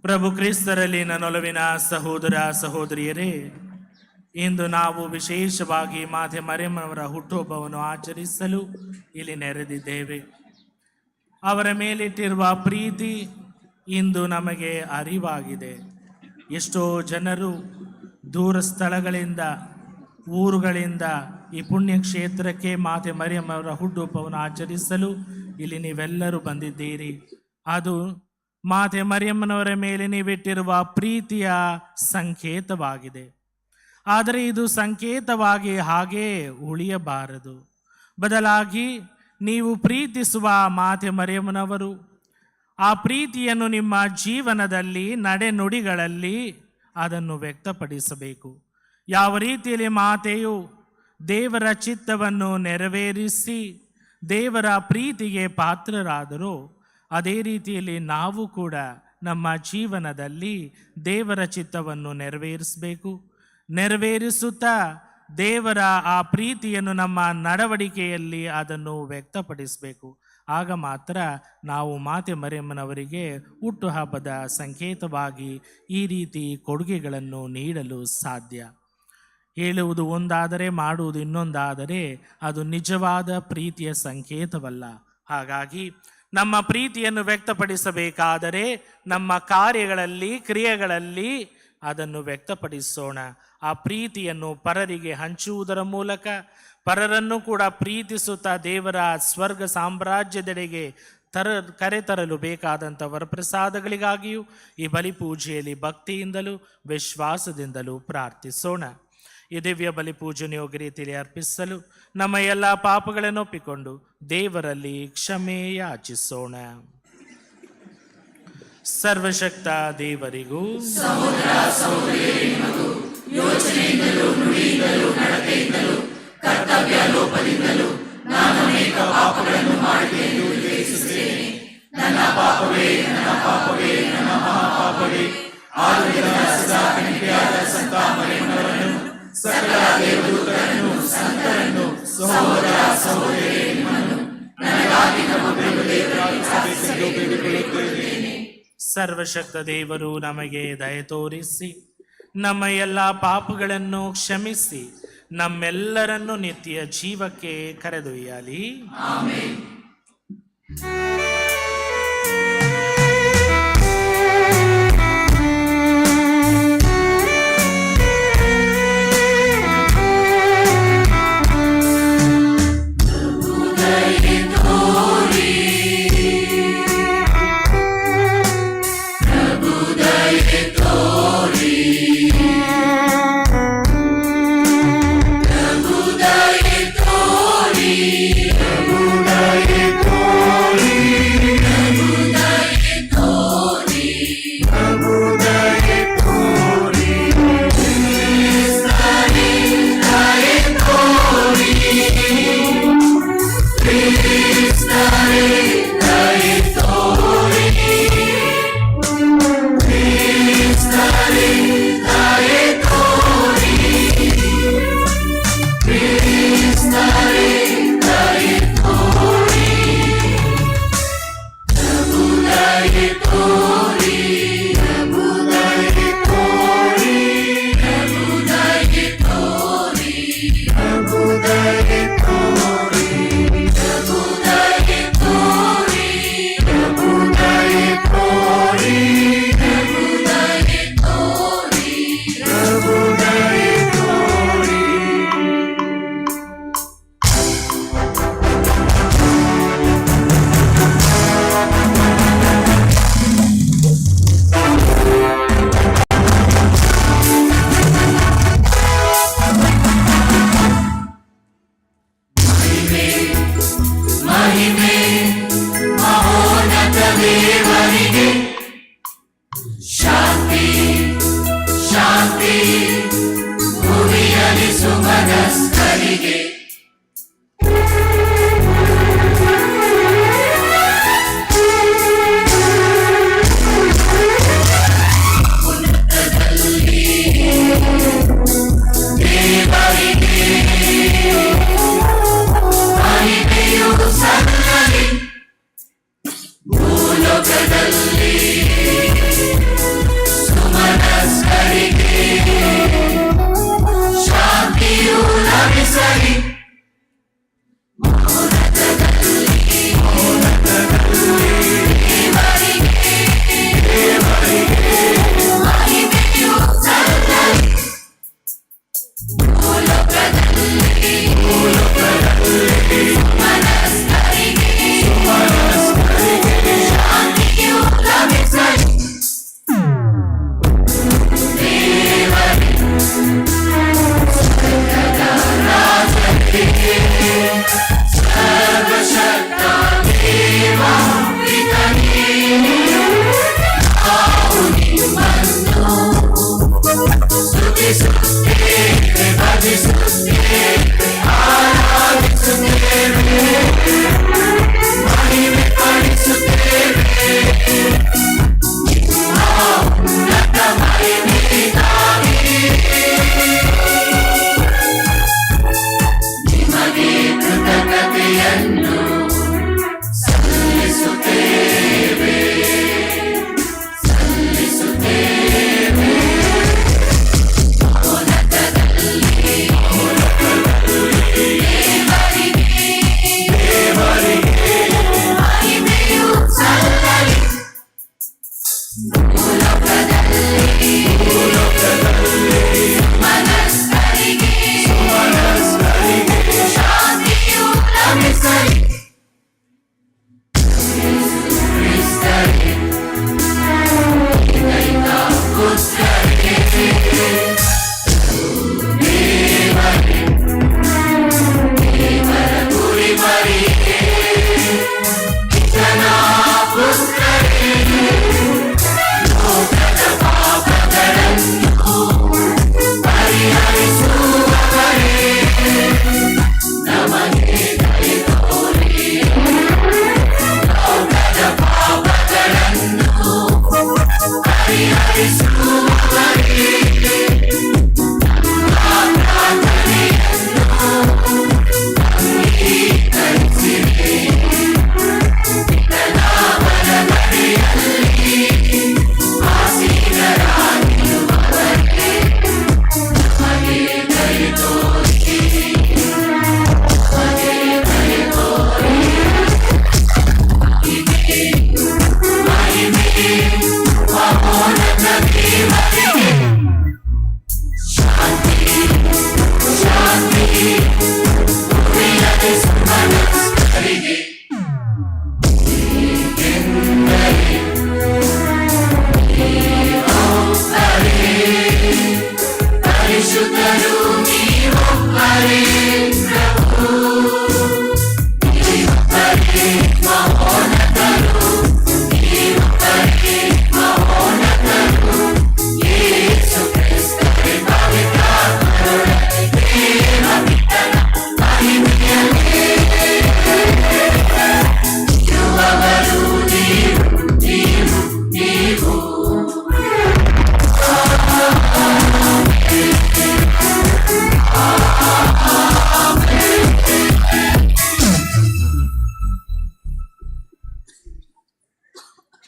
ಪ್ರಭು ಕ್ರಿಸ್ತರಲ್ಲಿ ನನ್ನೊಲವಿನ ಸಹೋದರ ಸಹೋದರಿಯರೇ, ಇಂದು ನಾವು ವಿಶೇಷವಾಗಿ ಮಾತೆ ಮರಿಯಮ್ಮನವರ ಹುಟ್ಟುಹಬ್ಬವನ್ನು ಆಚರಿಸಲು ಇಲ್ಲಿ ನೆರೆದಿದ್ದೇವೆ. ಅವರ ಮೇಲಿಟ್ಟಿರುವ ಪ್ರೀತಿ ಇಂದು ನಮಗೆ ಅರಿವಾಗಿದೆ. ಎಷ್ಟೋ ಜನರು ದೂರ ಸ್ಥಳಗಳಿಂದ, ಊರುಗಳಿಂದ ಈ ಪುಣ್ಯಕ್ಷೇತ್ರಕ್ಕೆ ಮಾತೆ ಮರಿಯಮ್ಮನವರ ಹುಟ್ಟುಹಬ್ಬವನ್ನು ಆಚರಿಸಲು ಇಲ್ಲಿ ನೀವೆಲ್ಲರೂ ಬಂದಿದ್ದೀರಿ. ಅದು ಮಾತೆ ಮರಿಯಮ್ಮನವರ ಮೇಲೆ ನೀವಿಟ್ಟಿರುವ ಪ್ರೀತಿಯ ಸಂಕೇತವಾಗಿದೆ. ಆದರೆ ಇದು ಸಂಕೇತವಾಗಿ ಹಾಗೇ ಉಳಿಯಬಾರದು. ಬದಲಾಗಿ ನೀವು ಪ್ರೀತಿಸುವ ಮಾತೆ ಮರಿಯಮ್ಮನವರು ಆ ಪ್ರೀತಿಯನ್ನು ನಿಮ್ಮ ಜೀವನದಲ್ಲಿ, ನಡೆನುಡಿಗಳಲ್ಲಿ ಅದನ್ನು ವ್ಯಕ್ತಪಡಿಸಬೇಕು. ಯಾವ ರೀತಿಯಲ್ಲಿ ಮಾತೆಯು ದೇವರ ಚಿತ್ತವನ್ನು ನೆರವೇರಿಸಿ ದೇವರ ಪ್ರೀತಿಗೆ ಪಾತ್ರರಾದರೋ, ಅದೇ ರೀತಿಯಲ್ಲಿ ನಾವು ಕೂಡ ನಮ್ಮ ಜೀವನದಲ್ಲಿ ದೇವರ ಚಿತ್ತವನ್ನು ನೆರವೇರಿಸಬೇಕು. ನೆರವೇರಿಸುತ್ತಾ ದೇವರ ಆ ಪ್ರೀತಿಯನ್ನು ನಮ್ಮ ನಡವಳಿಕೆಯಲ್ಲಿ ಅದನ್ನು ವ್ಯಕ್ತಪಡಿಸಬೇಕು. ಆಗ ಮಾತ್ರ ನಾವು ಮಾತೆ ಮರಿಯಮ್ಮನವರಿಗೆ ಹುಟ್ಟುಹಬ್ಬದ ಸಂಕೇತವಾಗಿ ಈ ರೀತಿ ಕೊಡುಗೆಗಳನ್ನು ನೀಡಲು ಸಾಧ್ಯ. ಹೇಳುವುದು ಒಂದಾದರೆ ಮಾಡುವುದು ಇನ್ನೊಂದಾದರೆ ಅದು ನಿಜವಾದ ಪ್ರೀತಿಯ ಸಂಕೇತವಲ್ಲ. ಹಾಗಾಗಿ ನಮ್ಮ ಪ್ರೀತಿಯನ್ನು ವ್ಯಕ್ತಪಡಿಸಬೇಕಾದರೆ ನಮ್ಮ ಕಾರ್ಯಗಳಲ್ಲಿ, ಕ್ರಿಯೆಗಳಲ್ಲಿ ಅದನ್ನು ವ್ಯಕ್ತಪಡಿಸೋಣ. ಆ ಪ್ರೀತಿಯನ್ನು ಪರರಿಗೆ ಹಂಚುವುದರ ಮೂಲಕ, ಪರರನ್ನು ಕೂಡ ಪ್ರೀತಿಸುತ್ತಾ ದೇವರ ಸ್ವರ್ಗ ಸಾಮ್ರಾಜ್ಯದೆಡೆಗೆ ಕರೆತರಲು ಬೇಕಾದಂಥ ವರಪ್ರಸಾದಗಳಿಗಾಗಿಯೂ ಈ ಬಲಿಪೂಜೆಯಲ್ಲಿ ಭಕ್ತಿಯಿಂದಲೂ ವಿಶ್ವಾಸದಿಂದಲೂ ಪ್ರಾರ್ಥಿಸೋಣ. ಈ ದಿವ್ಯ ಬಲಿಪೂಜೆಯನ್ನು ಯೋಗ್ಯ ರೀತಿಯಲ್ಲಿ ಅರ್ಪಿಸಲು ನಮ್ಮ ಎಲ್ಲ ಪಾಪಗಳನ್ನು ಒಪ್ಪಿಕೊಂಡು ದೇವರಲ್ಲಿ ಕ್ಷಮೆ ಯಾಚಿಸೋಣ. ಸರ್ವಶಕ್ತ ದೇವರಿಗೂ ಸಹೋದರ ಸಹೋದರಿಯರಿಗೂ ಯೋಚನೆಯಿಂದಲೂ, ನುಡಿಯಿಂದಲೂ, ನಡತೆಯಿಂದಲೂ, ಕರ್ತವ್ಯ ಲೋಪದಿಂದಲೂ ನಾನು ಅನೇಕ ಪಾಪಗಳನ್ನು ಮಾಡಿದೆ ಎಂದು ಉಲ್ಲೇಖಿಸುತ್ತೇನೆ. ನನ್ನ ಪಾಪವೇ, ನನ್ನ ಪಾಪವೇ, ನನ್ನ ಮಹಾಪಾಪವೇ. ಆದುದರಿಂದ ಸದಾ ಕನಿಕೆಯಾದ ಸಂತ ಮರಿಯಮ್ಮನವರನ್ನು, ಸಕಲ ದೇವದೂತರನ್ನು, ಸಂತರನ್ನು, ಸಹೋದರ ಸಹೋದರಿಯರನ್ನು ನನಗಾಗಿ ನಮ್ಮ ದೇವರೇ ಪ್ರಾರ್ಥಿಸಬೇಕೆಂದು ಬೇಡಿಕೊಳ್ಳುತ್ತೇನೆ. ಸರ್ವಶಕ್ತ ದೇವರು ನಮಗೆ ದಯೆ ತೋರಿಸಿ ನಮ್ಮ ಎಲ್ಲ ಪಾಪಗಳನ್ನು ಕ್ಷಮಿಸಿ ನಮ್ಮೆಲ್ಲರನ್ನು ನಿತ್ಯ ಜೀವಕ್ಕೆ ಕರೆದೊಯ್ಯಲಿ. ಆಮೆನ್. Buddha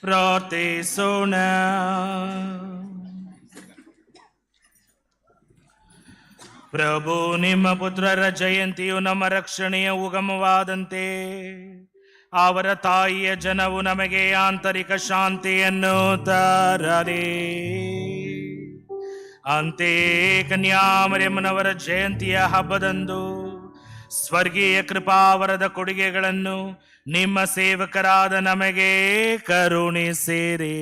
ಪ್ರಾರ್ಥಿಸೋಣ. ಪ್ರಭು, ನಿಮ್ಮ ಪುತ್ರರ ಜಯಂತಿಯು ನಮ್ಮ ರಕ್ಷಣೆಯ ಉಗಮವಾದಂತೆ ಅವರ ತಾಯಿಯ ಜನವು ನಮಗೆ ಆಂತರಿಕ ಶಾಂತಿಯನ್ನು ತರಲಿ. ಅಂತೆಯೇ ಕನ್ಯಾಮರಿಯಮ್ಮನವರ ಜಯಂತಿಯ ಹಬ್ಬದಂದು ಸ್ವರ್ಗೀಯ ಕೃಪಾವರದ ಕೊಡುಗೆಗಳನ್ನು ನಿಮ್ಮ ಸೇವಕರಾದ ನಮಗೆ ಕರುಣಿಸಿರಿ.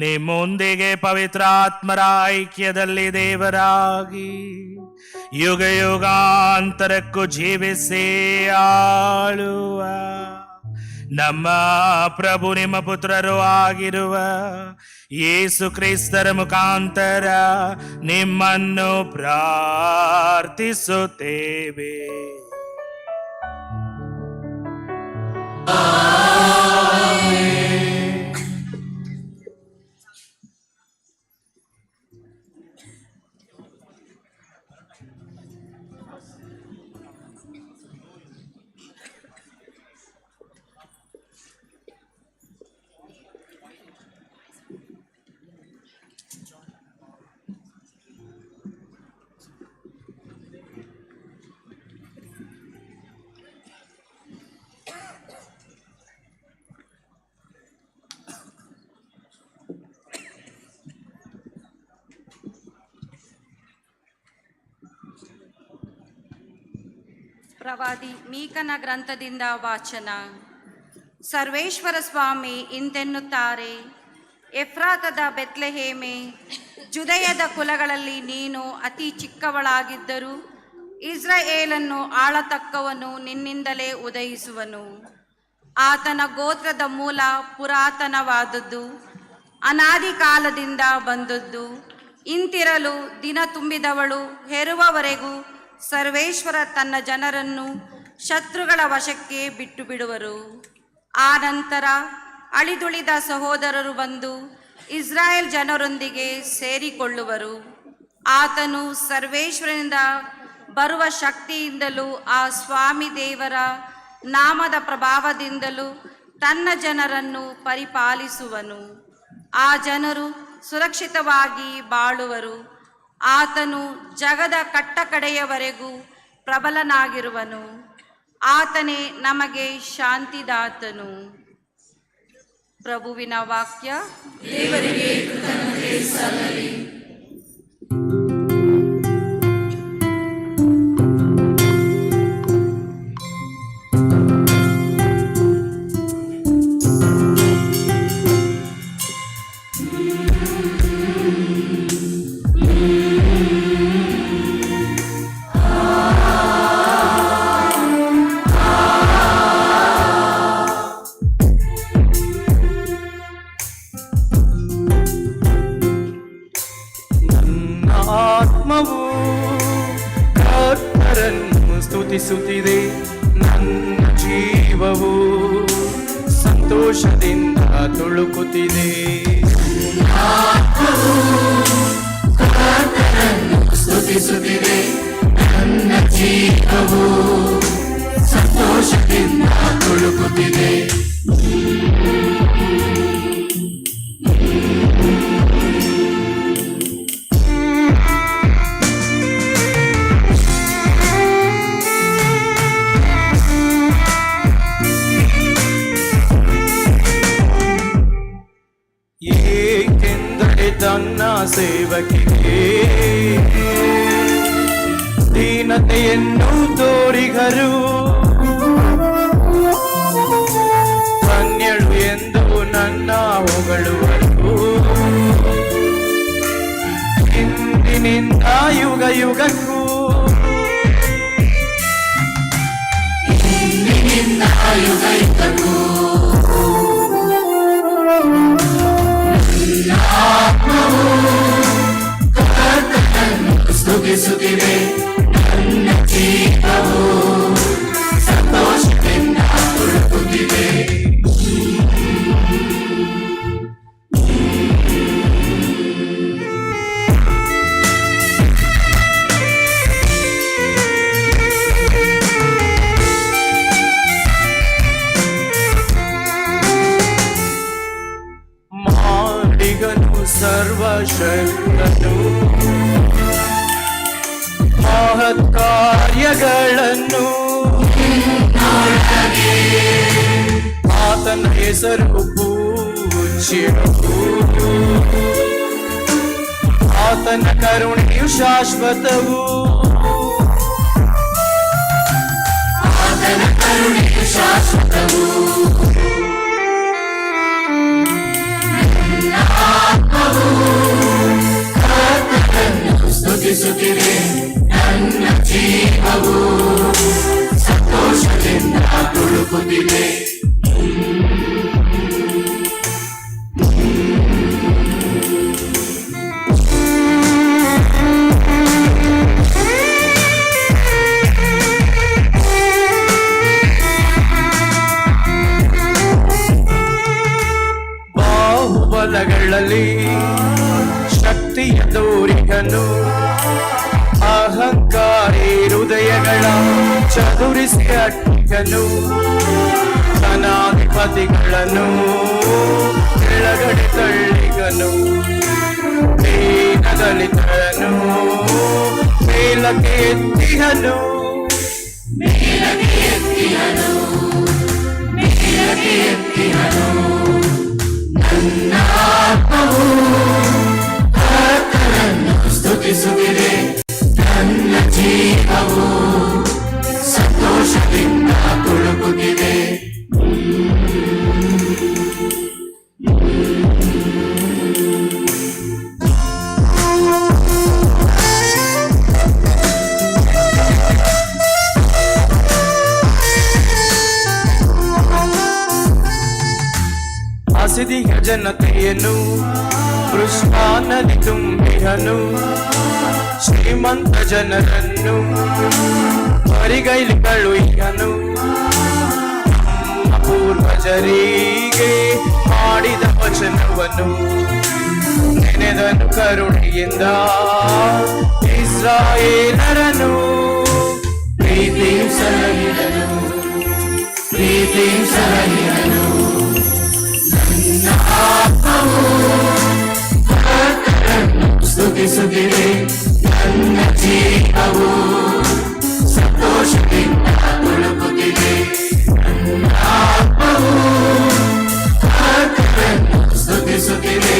ನಿಮ್ಮೊಂದಿಗೆ ಪವಿತ್ರಾತ್ಮರ ಐಕ್ಯದಲ್ಲಿ ದೇವರಾಗಿ ಯುಗ ಯುಗಾಂತರಕ್ಕೂ ಜೀವಿಸಿ ಆಳುವ ನಮ್ಮ ಪ್ರಭು ನಿಮ್ಮ ಪುತ್ರರು ಆಗಿರುವ ಯೇಸು ಕ್ರಿಸ್ತರ ಮುಖಾಂತರ ನಿಮ್ಮನ್ನು ಪ್ರಾರ್ಥಿಸುತ್ತೇವೆ. ಪ್ರವಾದಿ ಮೀಕನ ಗ್ರಂಥದಿಂದ ವಾಚನ. ಸರ್ವೇಶ್ವರ ಸ್ವಾಮಿ ಇಂತೆನ್ನುತ್ತಾರೆ, ಎಫ್ರಾತದ ಬೆತ್ಲೆಹೇಮೆ, ಜುದಯದ ಕುಲಗಳಲ್ಲಿ ನೀನು ಅತಿ ಚಿಕ್ಕವಳಾಗಿದ್ದರೂ ಇಸ್ರಾಯೇಲನ್ನು ಆಳತಕ್ಕವನು ನಿನ್ನಿಂದಲೇ ಉದಯಿಸುವನು. ಆತನ ಗೋತ್ರದ ಮೂಲ ಪುರಾತನವಾದದ್ದು, ಅನಾದಿ ಕಾಲದಿಂದ ಬಂದದ್ದು. ಇಂತಿರಲು ದಿನ ತುಂಬಿದವಳು ಹೆರುವವರೆಗೂ ಸರ್ವೇಶ್ವರ ತನ್ನ ಜನರನ್ನು ಶತ್ರುಗಳ ವಶಕ್ಕೆ ಬಿಟ್ಟು ಬಿಡುವರು. ಆ ನಂತರ ಅಳಿದುಳಿದ ಸಹೋದರರು ಬಂದು ಇಸ್ರಾಯೇಲ್ ಜನರೊಂದಿಗೆ ಸೇರಿಕೊಳ್ಳುವರು. ಆತನು ಸರ್ವೇಶ್ವರನಿಂದ ಬರುವ ಶಕ್ತಿಯಿಂದಲೂ ಆ ಸ್ವಾಮಿ ದೇವರ ನಾಮದ ಪ್ರಭಾವದಿಂದಲೂ ತನ್ನ ಜನರನ್ನು ಪರಿಪಾಲಿಸುವನು. ಆ ಜನರು ಸುರಕ್ಷಿತವಾಗಿ ಬಾಳುವರು. ಆತನು ಜಗದ ಕಟ್ಟಕಡೆಯವರೆಗೂ ಪ್ರಬಲನಾಗಿರುವನು. ಆತನೇ ನಮಗೆ ಶಾಂತಿದಾತನು. ಪ್ರಭುವಿನ ವಾಕ್ಯ. ದೇವರಿಗೆ ಕೃತಜ್ಞತೆ ಸಲ್ಲಲಿ. ಆತ್ಮವು ಕರ್ತರನ್ನು ಸ್ತುತಿಸುತ್ತಿದೆ, ನನ್ನ ಜೀವವು ಸಂತೋಷದಿಂದ ತುಳುಕುತ್ತಿದೆ. ಆತ್ಮವು ಕರ್ತನನ್ನು ಸ್ತುತಿಸುತ್ತಿದೆ, ನನ್ನ ಜೀವವು ಸಂತೋಷದಿಂದ ತುಳುಕುತ್ತಿದೆ. ಏಕೆಂದರೆ ತನ್ನ ಸೇವಕಿಗೆ ದೀನತೆಯನ್ನು ತೋರಿಗರು, ಧನ್ಯಳು ಎಂದು ನನ್ನ ಹೊಗಳುವರು. ಇಂದಿನಿಂದ ಯುಗ ಯುಗಕ್ಕೂ ಇಂದಿನಿಂದ ಯುಗ ಯುಗಕ್ಕೂ ಆತ್ಮವು ಕರ್ತನನ್ನು ಸ್ತುತಿಸುತ್ತಿದೆ, ನನ್ನ ಜೀವವು ಸಂತೋಷದಿಂದ ತುಳುಕುತ್ತಿದೆ. ಮಾಡಿಗನು ಸರ್ವಶಕ್ತನು, ಮಹತ್ ಕಾರ್ಯಗಳನ್ನು ಆತನ ಹೆಸರು ಪೂಜ್ಯವು. ಆತನ ಕರುಣೆಯು ಶಾಶ್ವತವು, ಆತನ ಕರುಣೆಯು ಶಾಶ್ವತವು. ಆತ್ಮವು ಕರ್ತನನ್ನು ಸ್ತುತಿಸುತ್ತಿದೆ, ನನ್ನ ಜೀವವು ಸಂತೋಷದಿಂದ ತುಳುಕುತ್ತಿದೆ. ಬಾಹುಬಲಗಳಲ್ಲಿ ಶಕ್ತಿಯ ತೋರಿಗನು, ಅಹಂಕಾರಿ ಹೃದಯಗಳ ಚದುರಿಸಿ ಅಟ್ಟಿಗನು, ಧನಾಧಿಪತಿಗಳನ್ನು ಕೆಳಗಡೆ ತಳ್ಳಿಗನು, ದೀನದಲಿತರನು ಮೇಲಕ್ಕೆ ಎತ್ತಿಹನು. ಮೇಲಕ್ಕೆ ಎತ್ತಿಹನು, ಮೇಲಕ್ಕೆ ಎತ್ತಿಹನು. ನನ್ನ ಆತ್ಮವು ಕರ್ತನನ್ನು ಸ್ತುತಿಸುತ್ತಿದೆ, ನನ್ನ ಜೀವವು ಸಂತೋಷದಿಂದ ತುಳುಕುತ್ತಿದೆ. ಹಸಿದಿಯ ಜನತೆಯನ್ನು ಕೃಷ್ಣಾನದಿ ತುಂಬಿ ತಳ್ಳಿಹನು ಶ್ರೀಮಂತ ಜನರನ್ನು ಮರಿಗೈಲಿಗಳು ಈಗನು ಪೂರ್ವಜರಿಗೆ ಮಾಡಿದ ವಚನವನ್ನು ನೆನೆದನು ಕರುಣೆಯಿಂದ ಇಸ್ರಾಯೇಲರನು ಪ್ರೀತಿಯು ಸಲಹಿದನು ಪ್ರೀತಿಯು ಸಲಹಿದನು ನನ್ನ ಆತ್ಮವು ಕರ್ತನನ್ನು ಸ್ತುತಿಸುತ್ತಿದೆ ನನ್ನ ಜೀವವು ಸಂತೋಷದಿಂದ ತುಳುಕುತ್ತಿದೆ ನನ್ನ ಆತ್ಮವು ಕರ್ತನನ್ನು ಸ್ತುತಿಸುತ್ತಿದೆ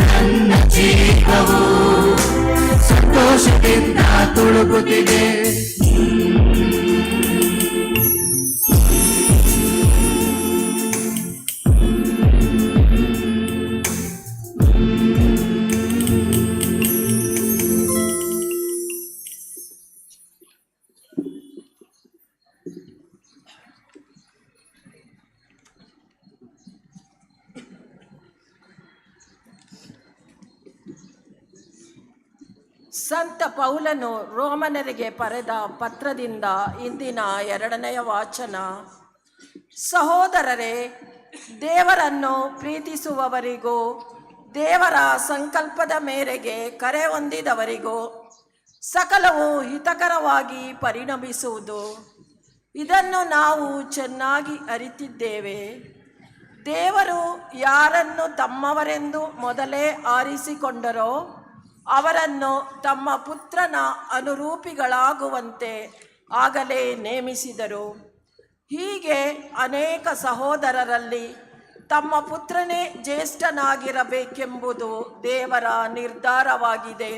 ನನ್ನ ಜೀವವು ಸಂತೋಷದಿಂದ ತುಳುಕುತ್ತಿದೆ. ಸಂತ ಪೌಲನು ರೋಮನರಿಗೆ ಬರೆದ ಪತ್ರದಿಂದ ಇಂದಿನ 2ನೇ ವಾಚನ. ಸಹೋದರರೇ, ದೇವರನ್ನು ಪ್ರೀತಿಸುವವರಿಗೂ ದೇವರ ಸಂಕಲ್ಪದ ಮೇರೆಗೆ ಕರೆ ಹೊಂದಿದವರಿಗೂ ಸಕಲವು ಹಿತಕರವಾಗಿ ಪರಿಣಮಿಸುವುದು. ಇದನ್ನು ನಾವು ಚೆನ್ನಾಗಿ ಅರಿತಿದ್ದೇವೆ. ದೇವರು ಯಾರನ್ನು ತಮ್ಮವರೆಂದು ಮೊದಲೇ ಆರಿಸಿಕೊಂಡರೋ ಅವರನ್ನು ತಮ್ಮ ಪುತ್ರನ ಅನುರೂಪಿಗಳಾಗುವಂತೆ ಆಗಲೇ ನೇಮಿಸಿದರು. ಹೀಗೆ ಅನೇಕ ಸಹೋದರರಲ್ಲಿ ತಮ್ಮ ಪುತ್ರನೇ ಜ್ಯೇಷ್ಠನಾಗಿರಬೇಕೆಂಬುದು ದೇವರ ನಿರ್ಧಾರವಾಗಿದೆ.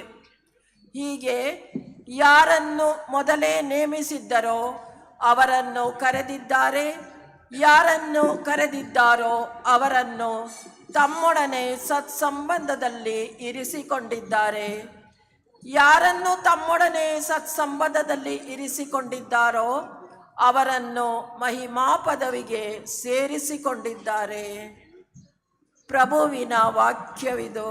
ಹೀಗೆ ಯಾರನ್ನು ಮೊದಲೇ ನೇಮಿಸಿದ್ದರೋ ಅವರನ್ನು ಕರೆದಿದ್ದಾರೆ, ಯಾರನ್ನು ಕರೆದಿದ್ದಾರೋ ಅವರನ್ನು ತಮ್ಮೊಡನೆ ಸತ್ಸಂಬಂಧದಲ್ಲಿ ಇರಿಸಿಕೊಂಡಿದ್ದಾರೆ. ಯಾರನ್ನು ತಮ್ಮೊಡನೆ ಸತ್ಸಂಬಂಧದಲ್ಲಿ ಇರಿಸಿಕೊಂಡಿದ್ದಾರೋ ಅವರನ್ನು ಮಹಿಮಾ ಪದವಿಗೆ ಸೇರಿಸಿಕೊಂಡಿದ್ದಾರೆ. ಪ್ರಭುವಿನ ವಾಕ್ಯವಿದು.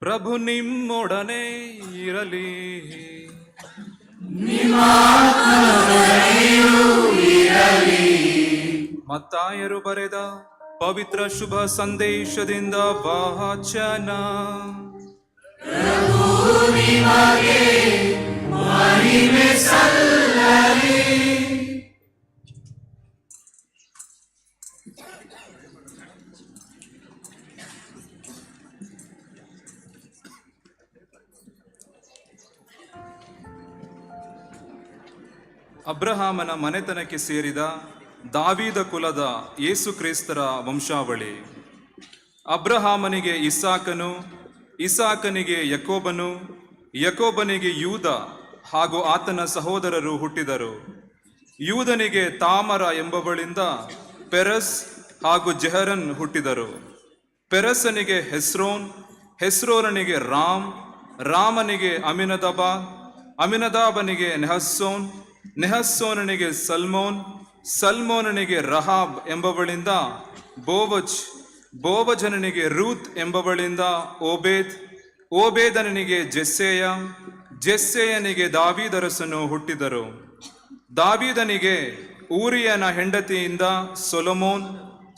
ಪ್ರಭು ನಿಮ್ಮೊಡನೆ ಇರಲಿ. ಮತ್ತಾಯರು ಬರೆದ ಪವಿತ್ರ ಶುಭ ಸಂದೇಶದಿಂದ ವಾಚನ. ಅಬ್ರಹಾಮನ ಮನೆತನಕ್ಕೆ ಸೇರಿದ ದಾವೀದ ಕುಲದ ಯೇಸು ಕ್ರಿಸ್ತರ ವಂಶಾವಳಿ. ಅಬ್ರಹಾಮನಿಗೆ ಇಸಾಕನು, ಇಸಾಕನಿಗೆ ಯಾಕೋಬನು, ಯಾಕೋಬನಿಗೆ ಯೂದ ಹಾಗೂ ಆತನ ಸಹೋದರರು ಹುಟ್ಟಿದರು. ಯೂದನಿಗೆ ತಾಮರ ಎಂಬವಳಿಂದ ಪೆರಸ್ ಹಾಗೂ ಜೆಹರನ್ ಹುಟ್ಟಿದರು. ಪೆರಸನಿಗೆ ಹೆಸ್ರೋನ್, ಹೆಸ್ರೋರನಿಗೆ ರಾಮ್, ರಾಮನಿಗೆ ಅಮಿನದಬ, ಅಮಿನದಾಬನಿಗೆ ನೆಹಸ್ಸೋನ್, ನೆಹಸ್ಸೋನನಿಗೆ ಸಲ್ಮೋನ್, ಸಲ್ಮೋನನಿಗೆ ರಹಾಬ್ ಎಂಬವಳಿಂದ ಬೋವಜ್, ಬೋವಜನನಿಗೆ ರೂತ್ ಎಂಬವಳಿಂದ ಓಬೇದ್, ಓಬೇದನಿಗೆ ಜೆಸ್ಸೆಯ, ಜೆಸ್ಸೆಯನಿಗೆ ದಾವೀದರಸನು ಹುಟ್ಟಿದರು. ದಾವೀದನಿಗೆ ಊರಿಯನ ಹೆಂಡತಿಯಿಂದ ಸೊಲೊಮೋನ್,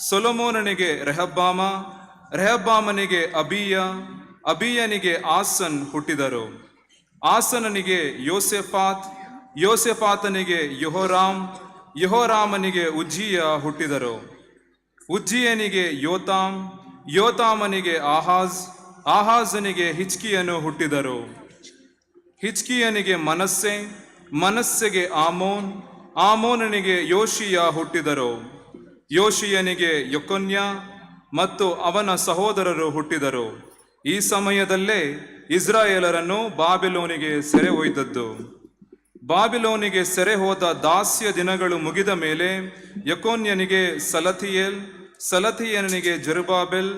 ಸೊಲೊಮೋನನಿಗೆ ರೆಹಬ್ಬಾಮ, ರೆಹಬ್ಬಾಮನಿಗೆ ಅಬೀಯ, ಅಬೀಯನಿಗೆ ಆಸನ್ ಹುಟ್ಟಿದರು. ಆಸನನಿಗೆ ಯೋಸೆಫಾತ್, ಯೋಸೆಫಾತನಿಗೆ ಯೆಹೋರಾಮ್, ಯೆಹೋರಾಮನಿಗೆ ಉಜ್ಜೀಯ ಹುಟ್ಟಿದರು. ಉಜ್ಜೀಯನಿಗೆ ಯೋತಾಮ್, ಯೋತಾಮನಿಗೆ ಆಹಾಜ್, ಆಹಾಜನಿಗೆ ಹಿಜ್ಕೀಯನು ಹುಟ್ಟಿದರು. ಹಿಜ್ಕೀಯನಿಗೆ ಮನಸ್ಸೆ, ಮನಸ್ಸೆಗೆ ಆಮೋನ್, ಆಮೋನನಿಗೆ ಯೋಷಿಯ ಹುಟ್ಟಿದರು. ಯೋಷಿಯನಿಗೆ ಯೆಕೊನ್ಯ ಮತ್ತು ಅವನ ಸಹೋದರರು ಹುಟ್ಟಿದರು. ಈ ಸಮಯದಲ್ಲೇ ಇಸ್ರಾಯೇಲರನ್ನು ಬಾಬಿಲೋನಿಗೆ ಸೆರೆ ಒಯ್ದದ್ದು. ಬಾಬಿಲೋನಿಗೆ ಸೆರೆ ಹೋದ ದಾಸ್ಯ ದಿನಗಳು ಮುಗಿದ ಮೇಲೆ ಯೆಕೊನ್ಯನಿಗೆ ಸಲಥಿಯೇಲ್, ಸಲಥಿಯೇಲನಿಗೆ ಜೆರುಬಾಬೆಲ್,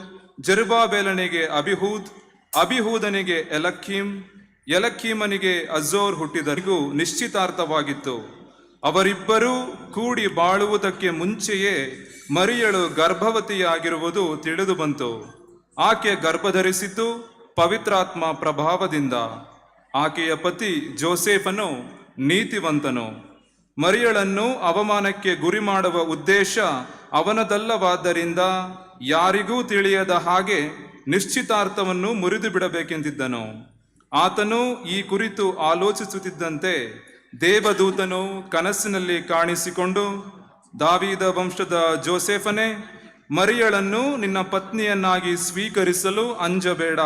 ಜೆರುಬಾಬೆಲನಿಗೆ ಅಬಿಹೂದ್, ಅಬಿಹೂದನಿಗೆ ಎಲಕ್ಕೀಮ್, ಎಲಕ್ಕೀಮನಿಗೆ ಅಜೋರ್ ಹುಟ್ಟಿದರಿಗೂ ನಿಶ್ಚಿತಾರ್ಥವಾಗಿತ್ತು. ಅವರಿಬ್ಬರೂ ಕೂಡಿ ಬಾಳುವುದಕ್ಕೆ ಮುಂಚೆಯೇ ಮರಿಯಳು ಗರ್ಭವತಿಯಾಗಿರುವುದು ತಿಳಿದು ಬಂತು. ಆಕೆ ಗರ್ಭಧರಿಸಿದ್ದು ಪವಿತ್ರಾತ್ಮ ಪ್ರಭಾವದಿಂದ. ಆಕೆಯ ಪತಿ ಜೋಸೇಫನು ನೀತಿವಂತನು. ಮರಿಯಳನ್ನು ಅವಮಾನಕ್ಕೆ ಗುರಿ ಮಾಡುವ ಉದ್ದೇಶ ಅವನದಲ್ಲವಾದ್ದರಿಂದ ಯಾರಿಗೂ ತಿಳಿಯದ ಹಾಗೆ ನಿಶ್ಚಿತಾರ್ಥವನ್ನು ಮುರಿದು ಬಿಡಬೇಕೆಂದಿದ್ದನು. ಆತನು ಈ ಕುರಿತು ಆಲೋಚಿಸುತ್ತಿದ್ದಂತೆ ದೇವದೂತನು ಕನಸಿನಲ್ಲಿ ಕಾಣಿಸಿಕೊಂಡು, ದಾವೀದ ವಂಶದ ಜೋಸೆಫನೇ, ಮರಿಯಳನ್ನು ನಿನ್ನ ಪತ್ನಿಯನ್ನಾಗಿ ಸ್ವೀಕರಿಸಲು ಅಂಜಬೇಡ.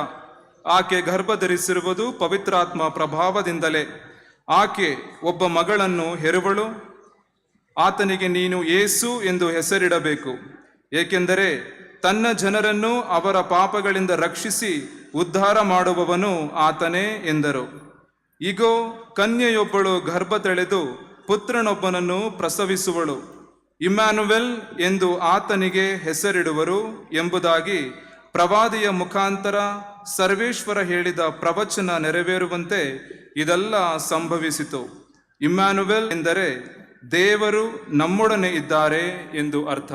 ಆಕೆ ಗರ್ಭಧರಿಸಿರುವುದು ಪವಿತ್ರಾತ್ಮ ಪ್ರಭಾವದಿಂದಲೇ. ಆಕೆ ಒಬ್ಬ ಮಗಳನ್ನು ಹೆರುವಳು. ಆತನಿಗೆ ನೀನು ಯೇಸು ಎಂದು ಹೆಸರಿಡಬೇಕು, ಏಕೆಂದರೆ ತನ್ನ ಜನರನ್ನು ಅವರ ಪಾಪಗಳಿಂದ ರಕ್ಷಿಸಿ ಉದ್ಧಾರ ಮಾಡುವವನು ಆತನೇ ಎಂದರು. ಇಗೋ, ಕನ್ಯೆಯೊಬ್ಬಳು ಗರ್ಭ ತಳೆದು ಪುತ್ರನೊಬ್ಬನನ್ನು ಪ್ರಸವಿಸುವಳು. ಇಮ್ಯಾನುವೆಲ್ ಎಂದು ಆತನಿಗೆ ಹೆಸರಿಡುವರು ಎಂಬುದಾಗಿ ಪ್ರವಾದಿಯ ಮುಖಾಂತರ ಸರ್ವೇಶ್ವರ ಹೇಳಿದ ಪ್ರವಚನ ನೆರವೇರುವಂತೆ ಇದೆಲ್ಲ ಸಂಭವಿಸಿತು. ಇಮ್ಯಾನುವೆಲ್ ಎಂದರೆ ದೇವರು ನಮ್ಮೊಡನೆ ಇದ್ದಾರೆ ಎಂದು ಅರ್ಥ.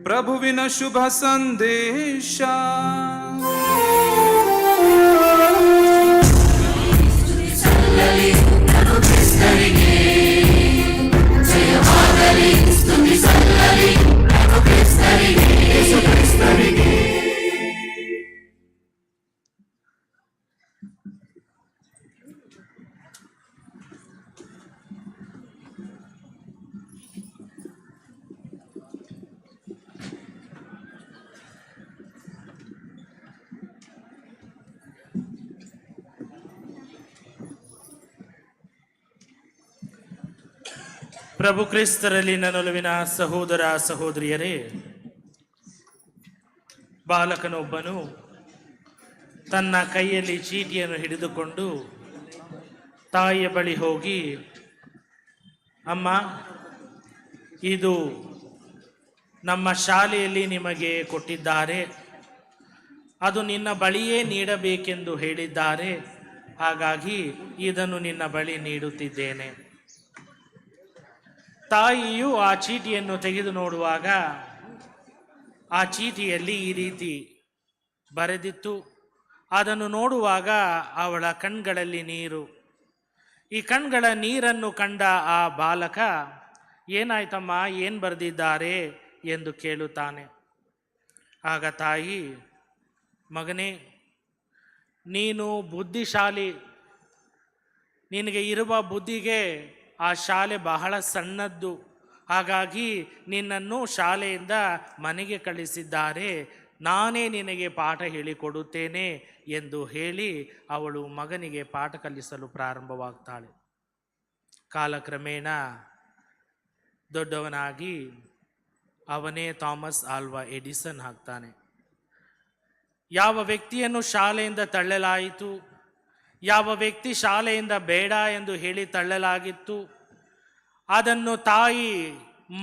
ಪ್ರಭುವಿನ ಶುಭ ಸಂದೇಶ. ಪ್ರಭು ಕ್ರಿಸ್ತರಲ್ಲಿ ನನ್ನೊಲವಿನ ಸಹೋದರ ಸಹೋದರಿಯರೇ, ಬಾಲಕನೊಬ್ಬನು ತನ್ನ ಕೈಯಲ್ಲಿ ಚೀಟಿಯನ್ನು ಹಿಡಿದುಕೊಂಡು ತಾಯಿಯ ಬಳಿ ಹೋಗಿ, ಅಮ್ಮ, ಇದು ನಮ್ಮ ಶಾಲೆಯಲ್ಲಿ ನಿಮಗೆ ಕೊಟ್ಟಿದ್ದಾರೆ, ಅದು ನಿನ್ನ ಬಳಿಯೇ ನೀಡಬೇಕೆಂದು ಹೇಳಿದ್ದಾರೆ, ಹಾಗಾಗಿ ಇದನ್ನು ನಿನ್ನ ಬಳಿ ನೀಡುತ್ತಿದ್ದೇನೆ. ತಾಯಿಯು ಆ ಚೀಟಿಯನ್ನು ತೆಗೆದು ನೋಡುವಾಗ ಆ ಚೀಟಿಯಲ್ಲಿ ಈ ರೀತಿ ಬರೆದಿತ್ತು. ಅದನ್ನು ನೋಡುವಾಗ ಅವಳ ಕಣ್ಗಳಲ್ಲಿ ನೀರು. ಈ ಕಣ್ಗಳ ನೀರನ್ನು ಕಂಡ ಆ ಬಾಲಕ, ಏನಾಯ್ತಮ್ಮ, ಏನು ಬರೆದಿದ್ದಾರೆ ಎಂದು ಕೇಳುತ್ತಾನೆ. ಆಗ ತಾಯಿ, ಮಗನೇ, ನೀನು ಬುದ್ಧಿಶಾಲಿ, ನಿನಗೆ ಇರುವ ಬುದ್ಧಿಗೆ ಆ ಶಾಲೆ ಬಹಳ ಸಣ್ಣದ್ದು, ಹಾಗಾಗಿ ನಿನ್ನನ್ನು ಶಾಲೆಯಿಂದ ಮನೆಗೆ ಕಳಿಸಿದ್ದಾರೆ, ನಾನೇ ನಿನಗೆ ಪಾಠ ಹೇಳಿಕೊಡುತ್ತೇನೆ ಎಂದು ಹೇಳಿ ಅವಳು ಮಗನಿಗೆ ಪಾಠ ಕಲಿಸಲು ಪ್ರಾರಂಭವಾಗ್ತಾಳೆ. ಕಾಲಕ್ರಮೇಣ ದೊಡ್ಡವನಾಗಿ ಅವನೇ ಥಾಮಸ್ ಆಲ್ವಾ ಎಡಿಸನ್ ಆಗ್ತಾನೆ. ಯಾವ ವ್ಯಕ್ತಿಯನ್ನು ಶಾಲೆಯಿಂದ ತಳ್ಳಲಾಯಿತು, ಯಾವ ವ್ಯಕ್ತಿ ಶಾಲೆಯಿಂದ ಬೇಡ ಎಂದು ಹೇಳಿ ತಳ್ಳಲಾಗಿತ್ತು, ಅದನ್ನು ತಾಯಿ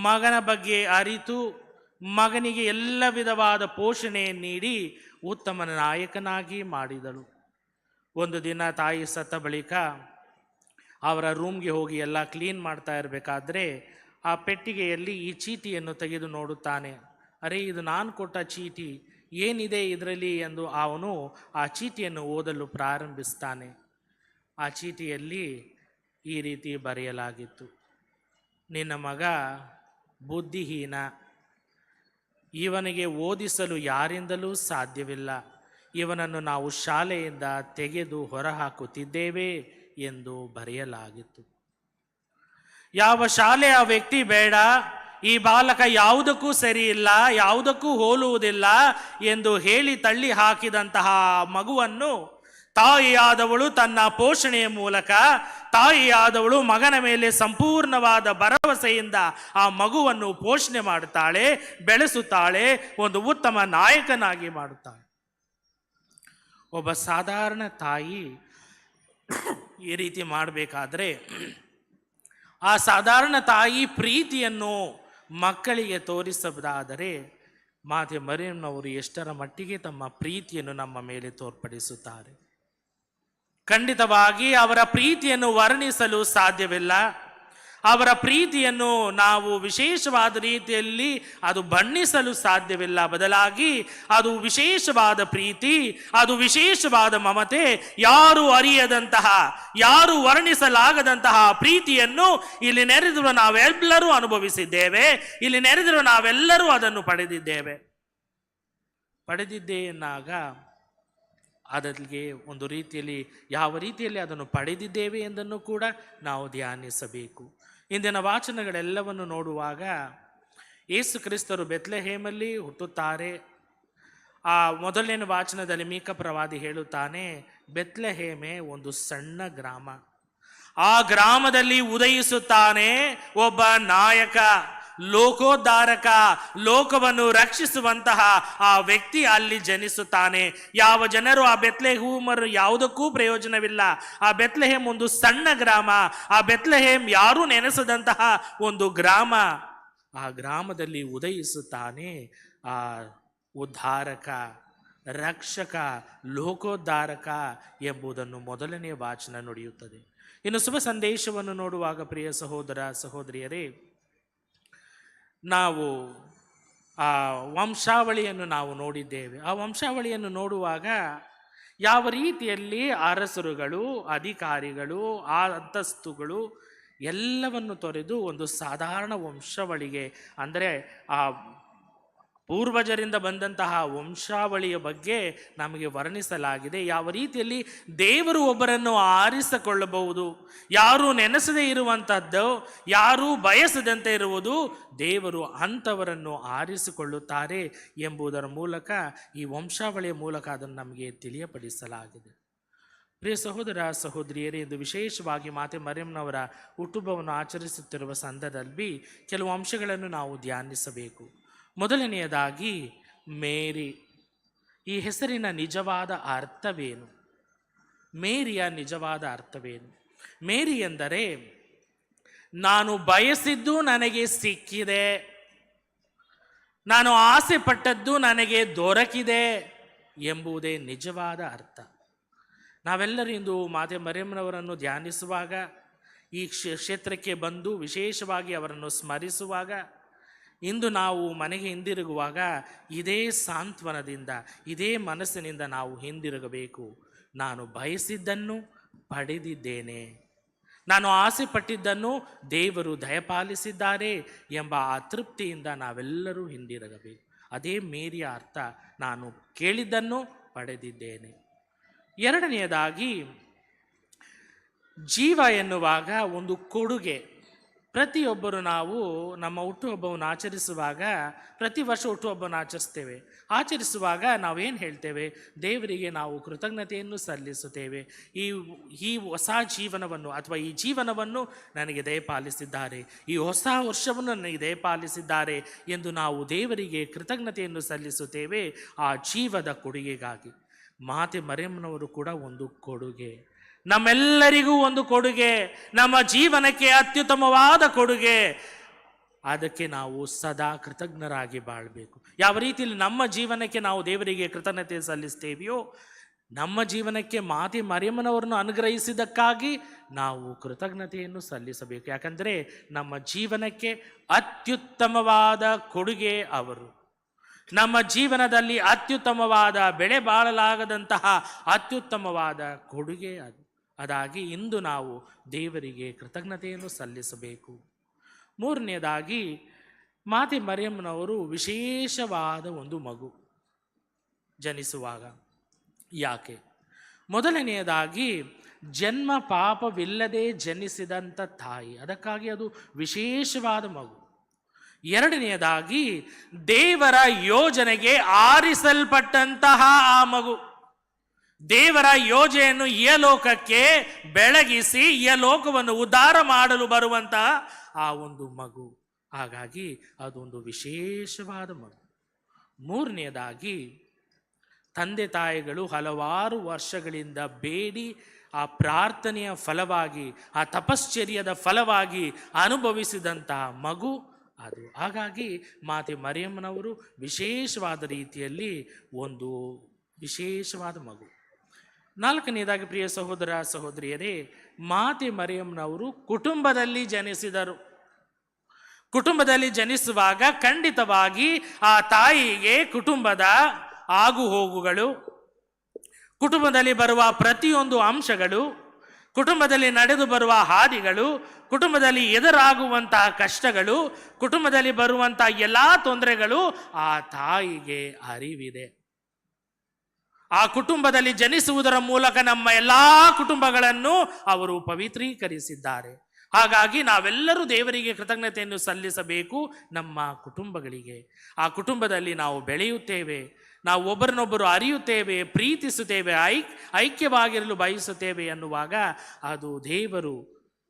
ಮಗನ ಬಗ್ಗೆ ಅರಿತು ಮಗನಿಗೆ ಎಲ್ಲ ವಿಧವಾದ ಪೋಷಣೆ ನೀಡಿ ಉತ್ತಮ ನಾಯಕನಾಗಿ ಮಾಡಿದಳು. ಒಂದು ದಿನ ತಾಯಿ ಸತ್ತ ಬಳಿಕ ಅವರ ರೂಮ್ಗೆ ಹೋಗಿ ಎಲ್ಲ ಕ್ಲೀನ್ ಮಾಡ್ತಾ ಇರಬೇಕಾದ್ರೆ ಆ ಪೆಟ್ಟಿಗೆಯಲ್ಲಿ ಈ ಚೀಟಿಯನ್ನು ತೆಗೆದು ನೋಡುತ್ತಾನೆ. ಅರೆ, ಇದು ನಾನು ಕೊಟ್ಟ ಚೀಟಿ, ಏನಿದೆ ಇದರಲ್ಲಿ ಎಂದು ಅವನು ಆ ಚೀಟಿಯನ್ನು ಓದಲು ಪ್ರಾರಂಭಿಸ್ತಾನೆ. ಆ ಚೀಟಿಯಲ್ಲಿ ಈ ರೀತಿ ಬರೆಯಲಾಗಿತ್ತು: ನಿನ್ನ ಮಗ ಬುದ್ಧಿಹೀನ, ಇವನಿಗೆ ಓದಿಸಲು ಯಾರಿಂದಲೂ ಸಾಧ್ಯವಿಲ್ಲ, ಇವನನ್ನು ನಾವು ಶಾಲೆಯಿಂದ ತೆಗೆದು ಹೊರಹಾಕುತ್ತಿದ್ದೇವೆ ಎಂದು ಬರೆಯಲಾಗಿತ್ತು. ಯಾವ ಶಾಲೆ ಆ ವ್ಯಕ್ತಿ ಬೇಡ, ಈ ಬಾಲಕ ಯಾವುದಕ್ಕೂ ಸರಿ ಇಲ್ಲ, ಯಾವುದಕ್ಕೂ ಹೋಲುವುದಿಲ್ಲ ಎಂದು ಹೇಳಿ ತಳ್ಳಿ ಹಾಕಿದಂತಹ ಮಗುವನ್ನು ತಾಯಿಯಾದವಳು ತನ್ನ ಪೋಷಣೆಯ ಮೂಲಕ, ತಾಯಿಯಾದವಳು ಮಗನ ಮೇಲೆ ಸಂಪೂರ್ಣವಾದ ಭರವಸೆಯಿಂದ ಆ ಮಗುವನ್ನು ಪೋಷಣೆ ಮಾಡುತ್ತಾಳೆ, ಬೆಳೆಸುತ್ತಾಳೆ, ಒಂದು ಉತ್ತಮ ನಾಯಕನಾಗಿ ಮಾಡುತ್ತಾಳೆ. ಒಬ್ಬ ಸಾಧಾರಣ ತಾಯಿ ಈ ರೀತಿ ಮಾಡಬೇಕಾದ್ರೆ ಆ ಸಾಧಾರಣ ತಾಯಿ ಪ್ರೀತಿಯನ್ನು ಮಕ್ಕಳಿಗೆ ತೋರಿಸಬಹುದಾದರೆ ಮಾತೆ ಮರಿಯಮ್ಮನವರು ಎಷ್ಟರ ಮಟ್ಟಿಗೆ ತಮ್ಮ ಪ್ರೀತಿಯನ್ನು ನಮ್ಮ ಮೇಲೆ ತೋರ್ಪಡಿಸುತ್ತಾರೆ. ಖಂಡಿತವಾಗಿ ಅವರ ಪ್ರೀತಿಯನ್ನು ವರ್ಣಿಸಲು ಸಾಧ್ಯವಿಲ್ಲ. ಅವರ ಪ್ರೀತಿಯನ್ನು ನಾವು ವಿಶೇಷವಾದ ರೀತಿಯಲ್ಲಿ ಅದು ಬಣ್ಣಿಸಲು ಸಾಧ್ಯವಿಲ್ಲ. ಬದಲಾಗಿ ಅದು ವಿಶೇಷವಾದ ಪ್ರೀತಿ, ಅದು ವಿಶೇಷವಾದ ಮಮತೆ, ಯಾರು ಅರಿಯದಂತಹ, ಯಾರು ವರ್ಣಿಸಲಾಗದಂತಹ ಪ್ರೀತಿಯನ್ನು ಇಲ್ಲಿ ನೆರೆದಿರುವ ನಾವೆಲ್ಲರೂ ಅನುಭವಿಸಿದ್ದೇವೆ. ಇಲ್ಲಿ ನೆರೆದಿರುವ ನಾವೆಲ್ಲರೂ ಅದನ್ನು ಪಡೆದಿದ್ದೇವೆ ಎನ್ನಾಗ ಅದಕ್ಕೆ ಒಂದು ರೀತಿಯಲ್ಲಿ ಯಾವ ರೀತಿಯಲ್ಲಿ ಅದನ್ನು ಪಡೆದಿದ್ದೇವೆ ಎಂದನ್ನು ಕೂಡ ನಾವು ಧ್ಯಾನಿಸಬೇಕು. ಇಂದಿನ ವಾಚನಗಳೆಲ್ಲವನ್ನು ನೋಡುವಾಗ ಯೇಸು ಕ್ರಿಸ್ತರು ಬೆತ್ಲೆಹೇಮಲ್ಲಿ ಹುಟ್ಟುತ್ತಾರೆ. ಆ ಮೊದಲನೇ ವಾಚನದಲ್ಲಿ ಮೀಕ ಪ್ರವಾದಿ ಹೇಳುತ್ತಾನೆ, ಬೆತ್ಲೆಹೇಮೆ ಒಂದು ಸಣ್ಣ ಗ್ರಾಮ, ಆ ಗ್ರಾಮದಲ್ಲಿ ಉದಯಿಸುತ್ತಾನೆ ಒಬ್ಬ ನಾಯಕ, ಲೋಕೋದ್ಧಾರಕ, ಲೋಕವನ್ನು ರಕ್ಷಿಸುವಂತಹ ಆ ವ್ಯಕ್ತಿ ಅಲ್ಲಿ ಜನಿಸುತ್ತಾನೆ. ಯಾವ ಜನರು ಆ ಬೆತ್ಲೆಹೇಮರು ಯಾವುದಕ್ಕೂ ಪ್ರಯೋಜನವಿಲ್ಲ. ಆ ಬೆತ್ಲೆಹೇಮ್ ಒಂದು ಸಣ್ಣ ಗ್ರಾಮ, ಆ ಬೆತ್ಲೆಹೇಮ್ ಯಾರೂ ನೆನೆಸದಂತಹ ಒಂದು ಗ್ರಾಮ. ಆ ಗ್ರಾಮದಲ್ಲಿ ಉದಯಿಸುತ್ತಾನೆ ಆ ಉದ್ಧಾರಕ, ರಕ್ಷಕ, ಲೋಕೋದ್ಧಾರಕ ಎಂಬುದನ್ನು ಮೊದಲನೇ ವಾಚನ ನುಡಿಯುತ್ತದೆ. ಇನ್ನು ಶುಭ ಸಂದೇಶವನ್ನು ನೋಡುವಾಗ ಪ್ರಿಯ ಸಹೋದರ ಸಹೋದರಿಯರೇ, ನಾವು ಆ ವಂಶಾವಳಿಯನ್ನು ನಾವು ನೋಡಿದ್ದೇವೆ. ಆ ವಂಶಾವಳಿಯನ್ನು ನೋಡುವಾಗ ಯಾವ ರೀತಿಯಲ್ಲಿ ಅರಸರುಗಳು, ಅಧಿಕಾರಿಗಳು, ಆ ಅಂತಸ್ತುಗಳು ಎಲ್ಲವನ್ನು ತೊರೆದು ಒಂದು ಸಾಧಾರಣ ವಂಶಾವಳಿಗೆ, ಅಂದರೆ ಆ ಪೂರ್ವಜರಿಂದ ಬಂದಂತಹ ವಂಶಾವಳಿಯ ಬಗ್ಗೆ ನಮಗೆ ವರ್ಣಿಸಲಾಗಿದೆ. ಯಾವ ರೀತಿಯಲ್ಲಿ ದೇವರು ಒಬ್ಬರನ್ನು ಆರಿಸಿಕೊಳ್ಳಬಹುದು, ಯಾರೂ ನೆನೆಸದೇ ಇರುವಂಥದ್ದು, ಯಾರೂ ಬಯಸದಂತೆ ಇರುವುದು, ದೇವರು ಅಂಥವರನ್ನು ಆರಿಸಿಕೊಳ್ಳುತ್ತಾರೆ ಎಂಬುದರ ಮೂಲಕ, ಈ ವಂಶಾವಳಿಯ ಮೂಲಕ ಅದನ್ನು ನಮಗೆ ತಿಳಿಯಪಡಿಸಲಾಗಿದೆ. ಪ್ರಿಯ ಸಹೋದರ ಸಹೋದರಿಯರೇ, ಇದು ವಿಶೇಷವಾಗಿ ಮಾತೆ ಮರಿಯಮ್ಮನವರ ಹುಟ್ಟುಹಬ್ಬವನ್ನು ಆಚರಿಸುತ್ತಿರುವ ಸಂದರ್ಭದಲ್ಲಿ ಕೆಲವು ಅಂಶಗಳನ್ನು ನಾವು ಧ್ಯಾನಿಸಬೇಕು. ಮೊದಲನೆಯದಾಗಿ ಮೇರಿ. ಈ ಹೆಸರಿನ ನಿಜವಾದ ಅರ್ಥವೇನು? ಮೇರಿಯ ನಿಜವಾದ ಅರ್ಥವೇನು? ಮೇರಿ ಎಂದರೆ ನಾನು ಬಯಸಿದ್ದು ನನಗೆ ಸಿಕ್ಕಿದೆ, ನಾನು ಆಸೆ ಪಟ್ಟದ್ದು ನನಗೆ ದೊರಕಿದೆ ಎಂಬುದೇ ನಿಜವಾದ ಅರ್ಥ. ನಾವೆಲ್ಲರೂ ಇಂದು ಮಾತೆ ಮರಿಯಮ್ಮನವರನ್ನು ಧ್ಯಾನಿಸುವಾಗ, ಈ ಕ್ಷೇತ್ರಕ್ಕೆ ಬಂದು ವಿಶೇಷವಾಗಿ ಅವರನ್ನು ಸ್ಮರಿಸುವಾಗ, ಇಂದು ನಾವು ಮನೆಗೆ ಹಿಂದಿರುಗುವಾಗ ಇದೇ ಸಾಂತ್ವನದಿಂದ, ಇದೇ ಮನಸ್ಸಿನಿಂದ ನಾವು ಹಿಂದಿರುಗಬೇಕು. ನಾನು ಬಯಸಿದ್ದನ್ನು ಪಡೆದಿದ್ದೇನೆ, ನಾನು ಆಸೆ ಪಟ್ಟಿದ್ದನ್ನು ದೇವರು ದಯಪಾಲಿಸಿದ್ದಾರೆ ಎಂಬ ಆ ತೃಪ್ತಿಯಿಂದ ನಾವೆಲ್ಲರೂ ಹಿಂದಿರುಗಬೇಕು. ಅದೇ ಮೇರಿಯ ಅರ್ಥ, ನಾನು ಕೇಳಿದ್ದನ್ನು ಪಡೆದಿದ್ದೇನೆ. ಎರಡನೆಯದಾಗಿ, ಜೀವ ಎನ್ನುವಾಗ ಒಂದು ಕೊಡುಗೆ. ಪ್ರತಿಯೊಬ್ಬರು ನಾವು ನಮ್ಮ ಹುಟ್ಟುಹಬ್ಬವನ್ನು ಆಚರಿಸುವಾಗ, ಪ್ರತಿ ವರ್ಷ ಹುಟ್ಟುಹಬ್ಬವನ್ನು ಆಚರಿಸುವಾಗ ನಾವೇನು ಹೇಳ್ತೇವೆ? ದೇವರಿಗೆ ನಾವು ಕೃತಜ್ಞತೆಯನ್ನು ಸಲ್ಲಿಸುತ್ತೇವೆ. ಈ ಹೊಸ ಜೀವನವನ್ನು ಅಥವಾ ಈ ಜೀವನವನ್ನು ನನಗೆ ದಯಪಾಲಿಸಿದ್ದಾರೆ, ಈ ಹೊಸ ವರ್ಷವನ್ನು ನನಗೆ ದಯಪಾಲಿಸಿದ್ದಾರೆ ಎಂದು ನಾವು ದೇವರಿಗೆ ಕೃತಜ್ಞತೆಯನ್ನು ಸಲ್ಲಿಸುತ್ತೇವೆ ಆ ಜೀವದ ಕೊಡುಗೆಗಾಗಿ. ಮಾತೆ ಮರಿಯಮ್ಮನವರು ಕೂಡ ಒಂದು ಕೊಡುಗೆ. ನಮ್ಮೆಲ್ಲರಿಗೂ ಒಂದು ಕೊಡುಗೆ, ನಮ್ಮ ಜೀವನಕ್ಕೆ ಅತ್ಯುತ್ತಮವಾದ ಕೊಡುಗೆ. ಅದಕ್ಕೆ ನಾವು ಸದಾ ಕೃತಜ್ಞರಾಗಿ ಬಾಳಬೇಕು. ಯಾವ ರೀತಿಯಲ್ಲಿ ನಮ್ಮ ಜೀವನಕ್ಕೆ ನಾವು ದೇವರಿಗೆ ಕೃತಜ್ಞತೆ ಸಲ್ಲಿಸ್ತೇವೆಯೋ, ನಮ್ಮ ಜೀವನಕ್ಕೆ ಮಾತೆ ಮರಿಯಮ್ಮನವರನ್ನು ಅನುಗ್ರಹಿಸಿದ್ದಕ್ಕಾಗಿ ನಾವು ಕೃತಜ್ಞತೆಯನ್ನು ಸಲ್ಲಿಸಬೇಕು. ಯಾಕಂದರೆ ನಮ್ಮ ಜೀವನಕ್ಕೆ ಅತ್ಯುತ್ತಮವಾದ ಕೊಡುಗೆ ಅವರು. ನಮ್ಮ ಜೀವನದಲ್ಲಿ ಅತ್ಯುತ್ತಮವಾದ ಬೆಳೆ ಬಾಳಲಾಗದಂತಹ ಅತ್ಯುತ್ತಮವಾದ ಕೊಡುಗೆ ಅದು. ಅದಾಗಿ ಇಂದು ನಾವು ದೇವರಿಗೆ ಕೃತಜ್ಞತೆಯನ್ನು ಸಲ್ಲಿಸಬೇಕು. ಮೂರನೆಯದಾಗಿ ಮಾತೆ ಮರಿಯಮ್ಮನವರು ವಿಶೇಷವಾದ ಒಂದು ಮಗು ಜನಿಸುವಾಗ. ಯಾಕೆ? ಮೊದಲನೆಯದಾಗಿ ಜನ್ಮ ಪಾಪವಿಲ್ಲದೆ ಜನಿಸಿದಂಥ ತಾಯಿ, ಅದಕ್ಕಾಗಿ ಅದು ವಿಶೇಷವಾದ ಮಗು. ಎರಡನೆಯದಾಗಿ ದೇವರ ಯೋಜನೆಗೆ ಆರಿಸಲ್ಪಟ್ಟಂತಹ ಆ ಮಗು. ದೇವರ ಯೋಜನೆಯನ್ನು ಲೋಕಕ್ಕೆ ಬೆಳಗಿಸಿ ಲೋಕವನ್ನು ಉದ್ಧಾರ ಮಾಡಲು ಬರುವಂತಹ ಆ ಒಂದು ಮಗು. ಹಾಗಾಗಿ ಅದೊಂದು ವಿಶೇಷವಾದ ಮಗು. ಮೂರನೆಯದಾಗಿ ತಂದೆ ತಾಯಿಗಳು ಹಲವಾರು ವರ್ಷಗಳಿಂದ ಬೇಡಿ ಆ ಪ್ರಾರ್ಥನೆಯ ಫಲವಾಗಿ, ಆ ತಪಶ್ಚರ್ಯದ ಫಲವಾಗಿ ಅನುಭವಿಸಿದಂತಹ ಮಗು ಅದು. ಹಾಗಾಗಿ ಮಾತೆ ಮರಿಯಮ್ಮನವರು ವಿಶೇಷವಾದ ರೀತಿಯಲ್ಲಿ ಒಂದು ವಿಶೇಷವಾದ ಮಗು. ನಾಲ್ಕನೆಯದಾಗಿ ಪ್ರಿಯ ಸಹೋದರ ಸಹೋದರಿಯರೇ, ಮಾತೆ ಮರಿಯಮ್ಮನವರು ಕುಟುಂಬದಲ್ಲಿ ಜನಿಸಿದರು. ಕುಟುಂಬದಲ್ಲಿ ಜನಿಸುವಾಗ ಖಂಡಿತವಾಗಿ ಆ ತಾಯಿಗೆ ಕುಟುಂಬದ ಆಗು ಹೋಗುಗಳು, ಕುಟುಂಬದಲ್ಲಿ ಬರುವ ಪ್ರತಿಯೊಂದು ಅಂಶಗಳು, ಕುಟುಂಬದಲ್ಲಿ ನಡೆದು ಬರುವ ಹಾದಿಗಳು, ಕುಟುಂಬದಲ್ಲಿ ಎದುರಾಗುವಂತಹ ಕಷ್ಟಗಳು, ಕುಟುಂಬದಲ್ಲಿ ಬರುವಂತಹ ಎಲ್ಲ ತೊಂದರೆಗಳು ಆ ತಾಯಿಗೆ ಅರಿವಿದೆ. ಆ ಕುಟುಂಬದಲ್ಲಿ ಜನಿಸುವುದರ ಮೂಲಕ ನಮ್ಮ ಎಲ್ಲ ಕುಟುಂಬಗಳನ್ನು ಅವರು ಪವಿತ್ರೀಕರಿಸಿದ್ದಾರೆ. ಹಾಗಾಗಿ ನಾವೆಲ್ಲರೂ ದೇವರಿಗೆ ಕೃತಜ್ಞತೆಯನ್ನು ಸಲ್ಲಿಸಬೇಕು ನಮ್ಮ ಕುಟುಂಬಗಳಿಗೆ. ಆ ಕುಟುಂಬದಲ್ಲಿ ನಾವು ಬೆಳೆಯುತ್ತೇವೆ, ನಾವು ಒಬ್ಬರನ್ನೊಬ್ಬರು ಅರಿಯುತ್ತೇವೆ, ಪ್ರೀತಿಸುತ್ತೇವೆ, ಐಕ್ಯವಾಗಿರಲು ಬಯಸುತ್ತೇವೆ ಎನ್ನುವಾಗ ಅದು ದೇವರು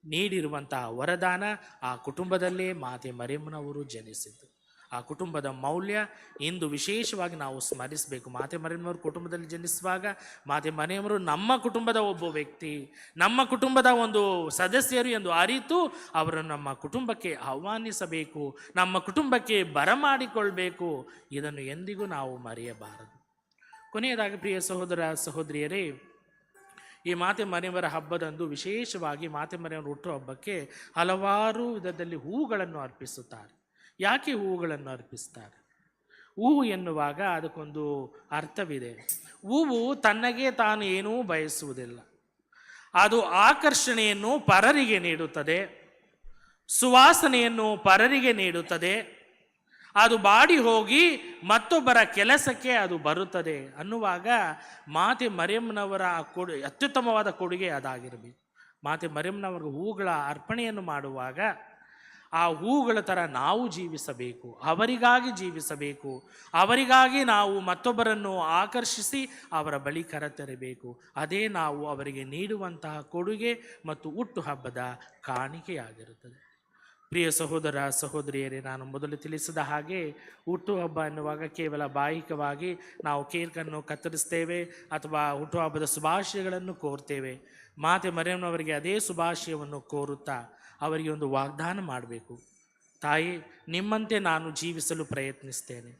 ನೀಡಿರುವಂತಹ ವರದಾನ. ಆ ಕುಟುಂಬದಲ್ಲೇ ಮಾತೆ ಮರಿಯಮ್ಮನವರು ಜನಿಸಿದ್ದು. ಆ ಕುಟುಂಬದ ಮೌಲ್ಯ ಇಂದು ವಿಶೇಷವಾಗಿ ನಾವು ಸ್ಮರಿಸಬೇಕು. ಮಾತೆ ಮರಿಯಮ್ಮನವರು ಕುಟುಂಬದಲ್ಲಿ ಜನಿಸುವಾಗ ಮಾತೆ ಮರಿಯಮ್ಮರು ನಮ್ಮ ಕುಟುಂಬದ ಒಬ್ಬ ವ್ಯಕ್ತಿ, ನಮ್ಮ ಕುಟುಂಬದ ಒಂದು ಸದಸ್ಯರು ಎಂದು ಅರಿತು ಅವರನ್ನು ನಮ್ಮ ಕುಟುಂಬಕ್ಕೆ ಆಹ್ವಾನಿಸಬೇಕು, ನಮ್ಮ ಕುಟುಂಬಕ್ಕೆ ಬರಮಾಡಿಕೊಳ್ಬೇಕು. ಇದನ್ನು ಎಂದಿಗೂ ನಾವು ಮರೆಯಬಾರದು. ಕೊನೆಯದಾಗಿ ಪ್ರಿಯ ಸಹೋದರ ಸಹೋದರಿಯರೇ, ಈ ಮಾತೆ ಮರಿಯಮ್ಮರ ಹಬ್ಬದಂದು ವಿಶೇಷವಾಗಿ ಮಾತೆ ಮರಿಯಮ್ಮರ ಹುಟ್ಟುಹಬ್ಬಕ್ಕೆ ಹಲವಾರು ವಿಧದಲ್ಲಿ ಹೂಗಳನ್ನು ಅರ್ಪಿಸುತ್ತಾರೆ. ಯಾಕೆ ಹೂವುಗಳನ್ನು ಅರ್ಪಿಸ್ತಾರೆ? ಹೂವು ಎನ್ನುವಾಗ ಅದಕ್ಕೊಂದು ಅರ್ಥವಿದೆ. ಹೂವು ತನ್ನಗೆ ತಾನು ಏನೂ ಬಯಸುವುದಿಲ್ಲ. ಅದು ಆಕರ್ಷಣೆಯನ್ನು ಪರರಿಗೆ ನೀಡುತ್ತದೆ, ಸುವಾಸನೆಯನ್ನು ಪರರಿಗೆ ನೀಡುತ್ತದೆ. ಅದು ಬಾಡಿ ಹೋಗಿ ಮತ್ತೊಬ್ಬರ ಕೆಲಸಕ್ಕೆ ಅದು ಬರುತ್ತದೆ ಅನ್ನುವಾಗ ಮಾತೆ ಮರಿಯಮ್ಮನವರ ಅತ್ಯುತ್ತಮವಾದ ಕೊಡುಗೆ ಅದಾಗಿರಬೇಕು. ಮಾತೆ ಮರಿಯಮ್ಮನವರಿಗೆ ಹೂಗಳ ಅರ್ಪಣೆಯನ್ನು ಮಾಡುವಾಗ ಆ ಹೂಗಳ ಥರ ನಾವು ಜೀವಿಸಬೇಕು, ಅವರಿಗಾಗಿ ಜೀವಿಸಬೇಕು. ಅವರಿಗಾಗಿ ನಾವು ಮತ್ತೊಬ್ಬರನ್ನು ಆಕರ್ಷಿಸಿ ಅವರ ಬಳಿ ಕರೆತರಬೇಕು. ಅದೇ ನಾವು ಅವರಿಗೆ ನೀಡುವಂತಹ ಕೊಡುಗೆ ಮತ್ತು ಹುಟ್ಟುಹಬ್ಬದ ಕಾಣಿಕೆಯಾಗಿರುತ್ತದೆ. ಪ್ರಿಯ ಸಹೋದರ ಸಹೋದರಿಯರೇ, ನಾನು ಮೊದಲು ತಿಳಿಸಿದ ಹಾಗೆ ಹುಟ್ಟುಹಬ್ಬ ಎನ್ನುವಾಗ ಕೇವಲ ಬಾಹಿಕವಾಗಿ ನಾವು ಕೇಕನ್ನು ಕತ್ತರಿಸ್ತೇವೆ ಅಥವಾ ಹುಟ್ಟುಹಬ್ಬದ ಶುಭಾಶಯಗಳನ್ನು ಕೋರ್ತೇವೆ. ಮಾತೆ ಮರಿಯಮ್ಮನವರಿಗೆ ಅದೇ ಶುಭಾಶಯವನ್ನು ಕೋರುತ್ತಾ ಅವರಿಗೆ ಒಂದು ವಾಗ್ದಾನ ಮಾಡಬೇಕು. ತಾಯಿ, ನಿಮ್ಮಂತೆ ನಾನು ಜೀವಿಸಲು ಪ್ರಯತ್ನಿಸ್ತೇನೆ,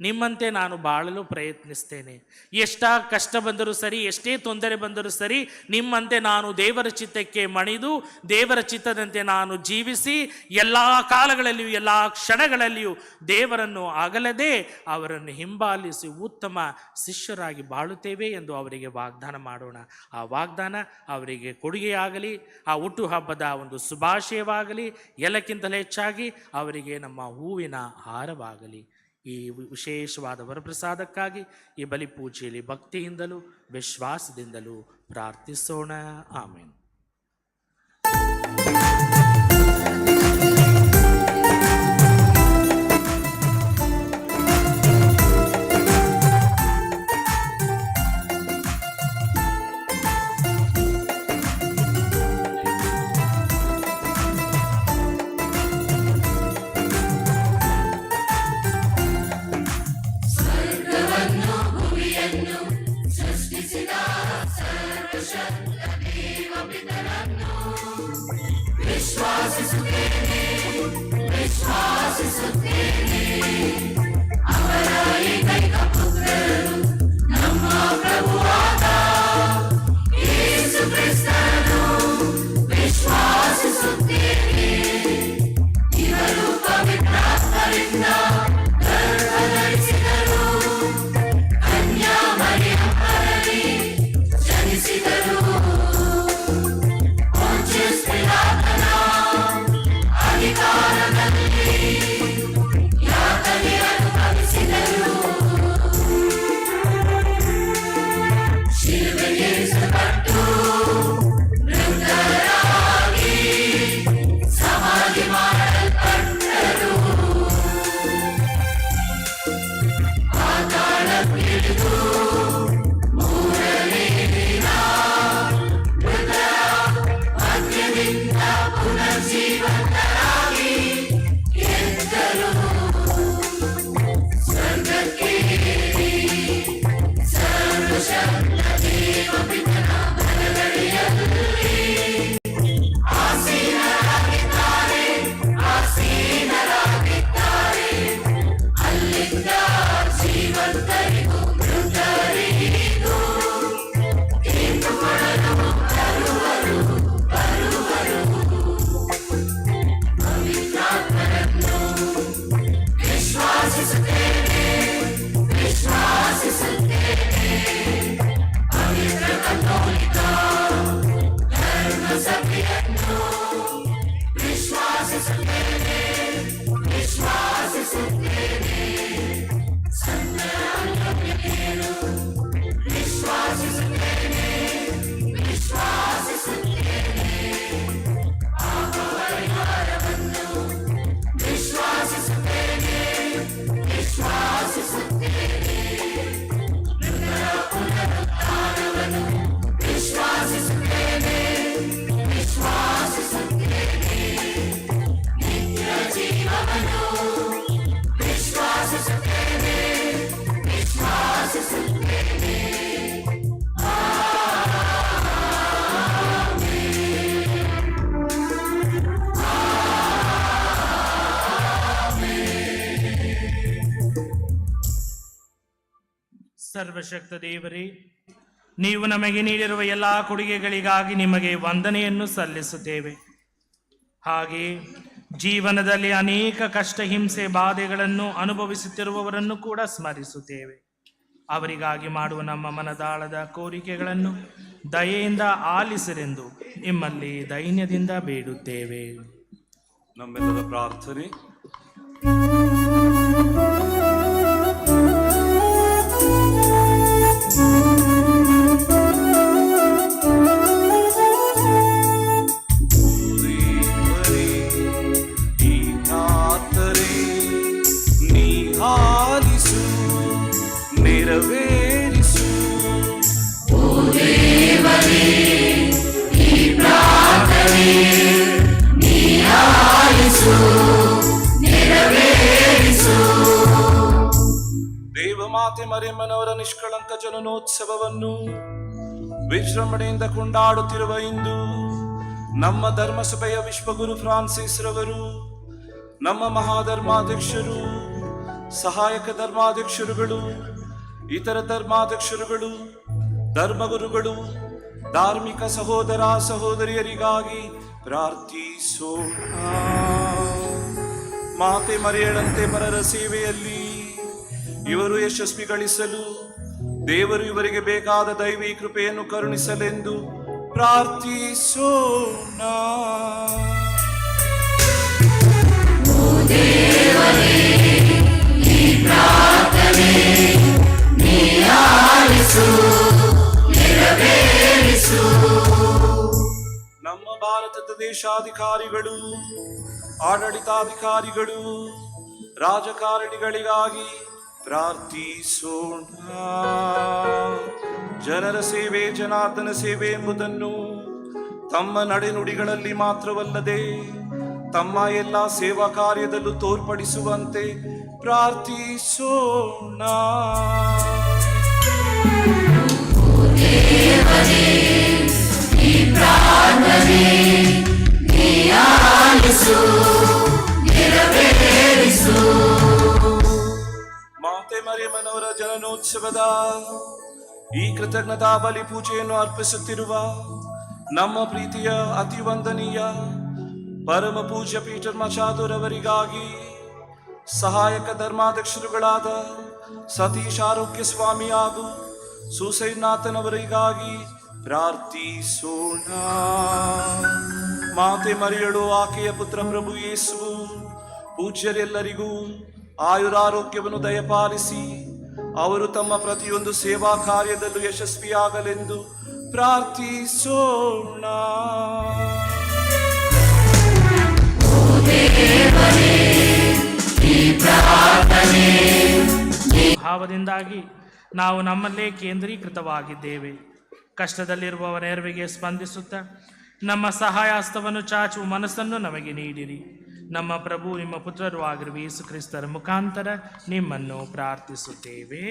ನಿಮ್ಮಂತೆ ನಾನು ಬಾಳಲು ಪ್ರಯತ್ನಿಸ್ತೇನೆ. ಎಷ್ಟಾ ಕಷ್ಟ ಬಂದರೂ ಸರಿ, ಎಷ್ಟೇ ತೊಂದರೆ ಬಂದರೂ ಸರಿ, ನಿಮ್ಮಂತೆ ನಾನು ದೇವರ ಚಿತ್ತಕ್ಕೆ ಮಣಿದು ದೇವರ ಚಿತ್ತದಂತೆ ನಾನು ಜೀವಿಸಿ ಎಲ್ಲ ಕಾಲಗಳಲ್ಲಿಯೂ ಎಲ್ಲ ಕ್ಷಣಗಳಲ್ಲಿಯೂ ದೇವರನ್ನು ಅಗಲದೆ ಅವರನ್ನು ಹಿಂಬಾಲಿಸಿ ಉತ್ತಮ ಶಿಷ್ಯರಾಗಿ ಬಾಳುತ್ತೇವೆ ಎಂದು ಅವರಿಗೆ ವಾಗ್ದಾನ ಮಾಡೋಣ. ಆ ವಾಗ್ದಾನ ಅವರಿಗೆ ಕೊಡುಗೆಯಾಗಲಿ, ಆ ಹುಟ್ಟುಹಬ್ಬದ ಒಂದು ಶುಭಾಶಯವಾಗಲಿ, ಎಲ್ಲಕ್ಕಿಂತಲೂ ಹೆಚ್ಚಾಗಿ ಅವರಿಗೆ ನಮ್ಮ ಹೂವಿನ ಹಾರವಾಗಲಿ. ಈ ವಿಶೇಷವಾದ ವರಪ್ರಸಾದಕ್ಕಾಗಿ ಈ ಬಲಿಪೂಜೆಯಲ್ಲಿ ಭಕ್ತಿಯಿಂದಲೂ ವಿಶ್ವಾಸದಿಂದಲೂ ಪ್ರಾರ್ಥಿಸೋಣ. ಆಮೇನ್. ಸೃಷ್ಟಿಸಿದ ಸರ್ವಶಕ್ತ ದೇವ ಸರ್ವಶಕ್ತ ದೇವರೇ, ನೀವು ನಮಗೆ ನೀಡಿರುವ ಎಲ್ಲ ಕೊಡುಗೆಗಳಿಗಾಗಿ ನಿಮಗೆ ವಂದನೆಯನ್ನು ಸಲ್ಲಿಸುತ್ತೇವೆ. ಹಾಗೆ ಜೀವನದಲ್ಲಿ ಅನೇಕ ಕಷ್ಟ, ಹಿಂಸೆ, ಬಾಧೆಗಳನ್ನು ಅನುಭವಿಸುತ್ತಿರುವವರನ್ನು ಕೂಡ ಸ್ಮರಿಸುತ್ತೇವೆ. ಅವರಿಗಾಗಿ ಮಾಡುವ ನಮ್ಮ ಮನದಾಳದ ಕೋರಿಕೆಗಳನ್ನು ದಯೆಯಿಂದ ಆಲಿಸಿರೆಂದು ನಿಮ್ಮಲ್ಲಿ ದೈನ್ಯದಿಂದ ಬೇಡುತ್ತೇವೆ. ನಮ್ಮೆಲ್ಲರ ಪ್ರಾರ್ಥನೆ. ನೆರವೇರಿಸು ದೇವಮಾತೆ ಮರಿಯಮ್ಮನವರ ನಿಷ್ಕಳಂಕ ಜನನೋತ್ಸವವನ್ನು ವಿಜೃಂಭಣೆಯಿಂದ ಕೊಂಡಾಡುತ್ತಿರುವ ಇಂದು ನಮ್ಮ ಧರ್ಮಸಭೆಯ ವಿಶ್ವಗುರು ಫ್ರಾನ್ಸಿಸ್ ರವರು, ನಮ್ಮ ಮಹಾಧರ್ಮಾಧ್ಯಕ್ಷರು, ಸಹಾಯಕ ಧರ್ಮಾಧ್ಯಕ್ಷರುಗಳು, ಇತರ ಧರ್ಮಾಧ್ಯಕ್ಷರುಗಳು, ಧರ್ಮಗುರುಗಳು, ಧಾರ್ಮಿಕ ಸಹೋದರ ಸಹೋದರಿಯರಿಗಾಗಿ ಪ್ರಾರ್ಥಿಸೋಣ. ಮಾತೆ ಮರಿಯಳಂತೆ ಪರರ ಸೇವೆಯಲ್ಲಿ ಇವರು ಯಶಸ್ವಿ ಗಳಿಸಲು ದೇವರು ಇವರಿಗೆ ಬೇಕಾದ ದೈವಿ ಕೃಪೆಯನ್ನು ಕರುಣಿಸಲೆಂದು ಪ್ರಾರ್ಥಿಸೋಣ. ನಮ್ಮ ಭಾರತದ ದೇಶಾಧಿಕಾರಿಗಳು, ಆಡಳಿತಾಧಿಕಾರಿಗಳು, ರಾಜಕಾರಣಿಗಳಿಗಾಗಿ ಪ್ರಾರ್ಥಿಸೋಣ. ಜನರ ಸೇವೆ ಜನಾರ್ದನ ಸೇವೆ ಎಂಬುದನ್ನು ತಮ್ಮ ನಡೆನುಡಿಗಳಲ್ಲಿ ಮಾತ್ರವಲ್ಲದೆ ತಮ್ಮ ಎಲ್ಲ ಸೇವಾ ಕಾರ್ಯದಲ್ಲೂ ತೋರ್ಪಡಿಸುವಂತೆ ಪ್ರಾರ್ಥಿಸೋಣ. ನೆರವೇರಿಸು ಉತ್ಸವದ ಈ ಕೃತಜ್ಞತಾ ಬಲಿ ಪೂಜೆಯನ್ನು ಅರ್ಪಿಸುತ್ತಿರುವ ನಮ್ಮ ಪ್ರೀತಿಯ ಅತಿ ವಂದನೀಯ ಪರಮ ಪೂಜ್ಯ ಪೀಟರ್ ಮಚಾದೂರ್ ಅವರಿಗಾಗಿ ಸಹಾಯಕ ಧರ್ಮಾಧ್ಯಕ್ಷರುಗಳಾದ ಸತೀಶ್ ಆರೋಗ್ಯ ಸ್ವಾಮಿ ಹಾಗೂ ಸುಸೈನಾಥನವರಿಗಾಗಿ ಪ್ರಾರ್ಥಿಸೋಣ. ಮಾತೆ ಮರಿಯಳು ಆಕೆಯ ಪುತ್ರ ಪ್ರಭು ಯೇಸುವು ಪೂಜ್ಯರೆಲ್ಲರಿಗೂ ಆಯುರಾರೋಗ್ಯವನ್ನು ದಯಪಾಲಿಸಿ ಅವರು ತಮ್ಮ ಪ್ರತಿಯೊಂದು ಸೇವಾ ಕಾರ್ಯದಲ್ಲೂ ಯಶಸ್ವಿಯಾಗಲೆಂದು ಪ್ರಾರ್ಥಿಸೋಣ. ಭಾವದಿಂದಾಗಿ ನಾವು ನಮ್ಮಲ್ಲೇ ಕೇಂದ್ರೀಕೃತವಾಗಿದ್ದೇವೆ. ಕಷ್ಟದಲ್ಲಿರುವವರ ನೆರವಿಗೆ ಸ್ಪಂದಿಸುತ್ತಾ ನಮ್ಮ ಸಹಾಯಹಸ್ತವನ್ನು ಚಾಚುವ ಮನಸ್ಸನ್ನು ನಮಗೆ ನೀಡಿರಿ. ನಮ್ಮ ಪ್ರಭು ನಿಮ್ಮ ಪುತ್ರರು ಆಗಿರುವ ಯೇಸು ಕ್ರಿಸ್ತರ ಮುಖಾಂತರ ನಿಮ್ಮನ್ನು ಪ್ರಾರ್ಥಿಸುತ್ತೇವೆ.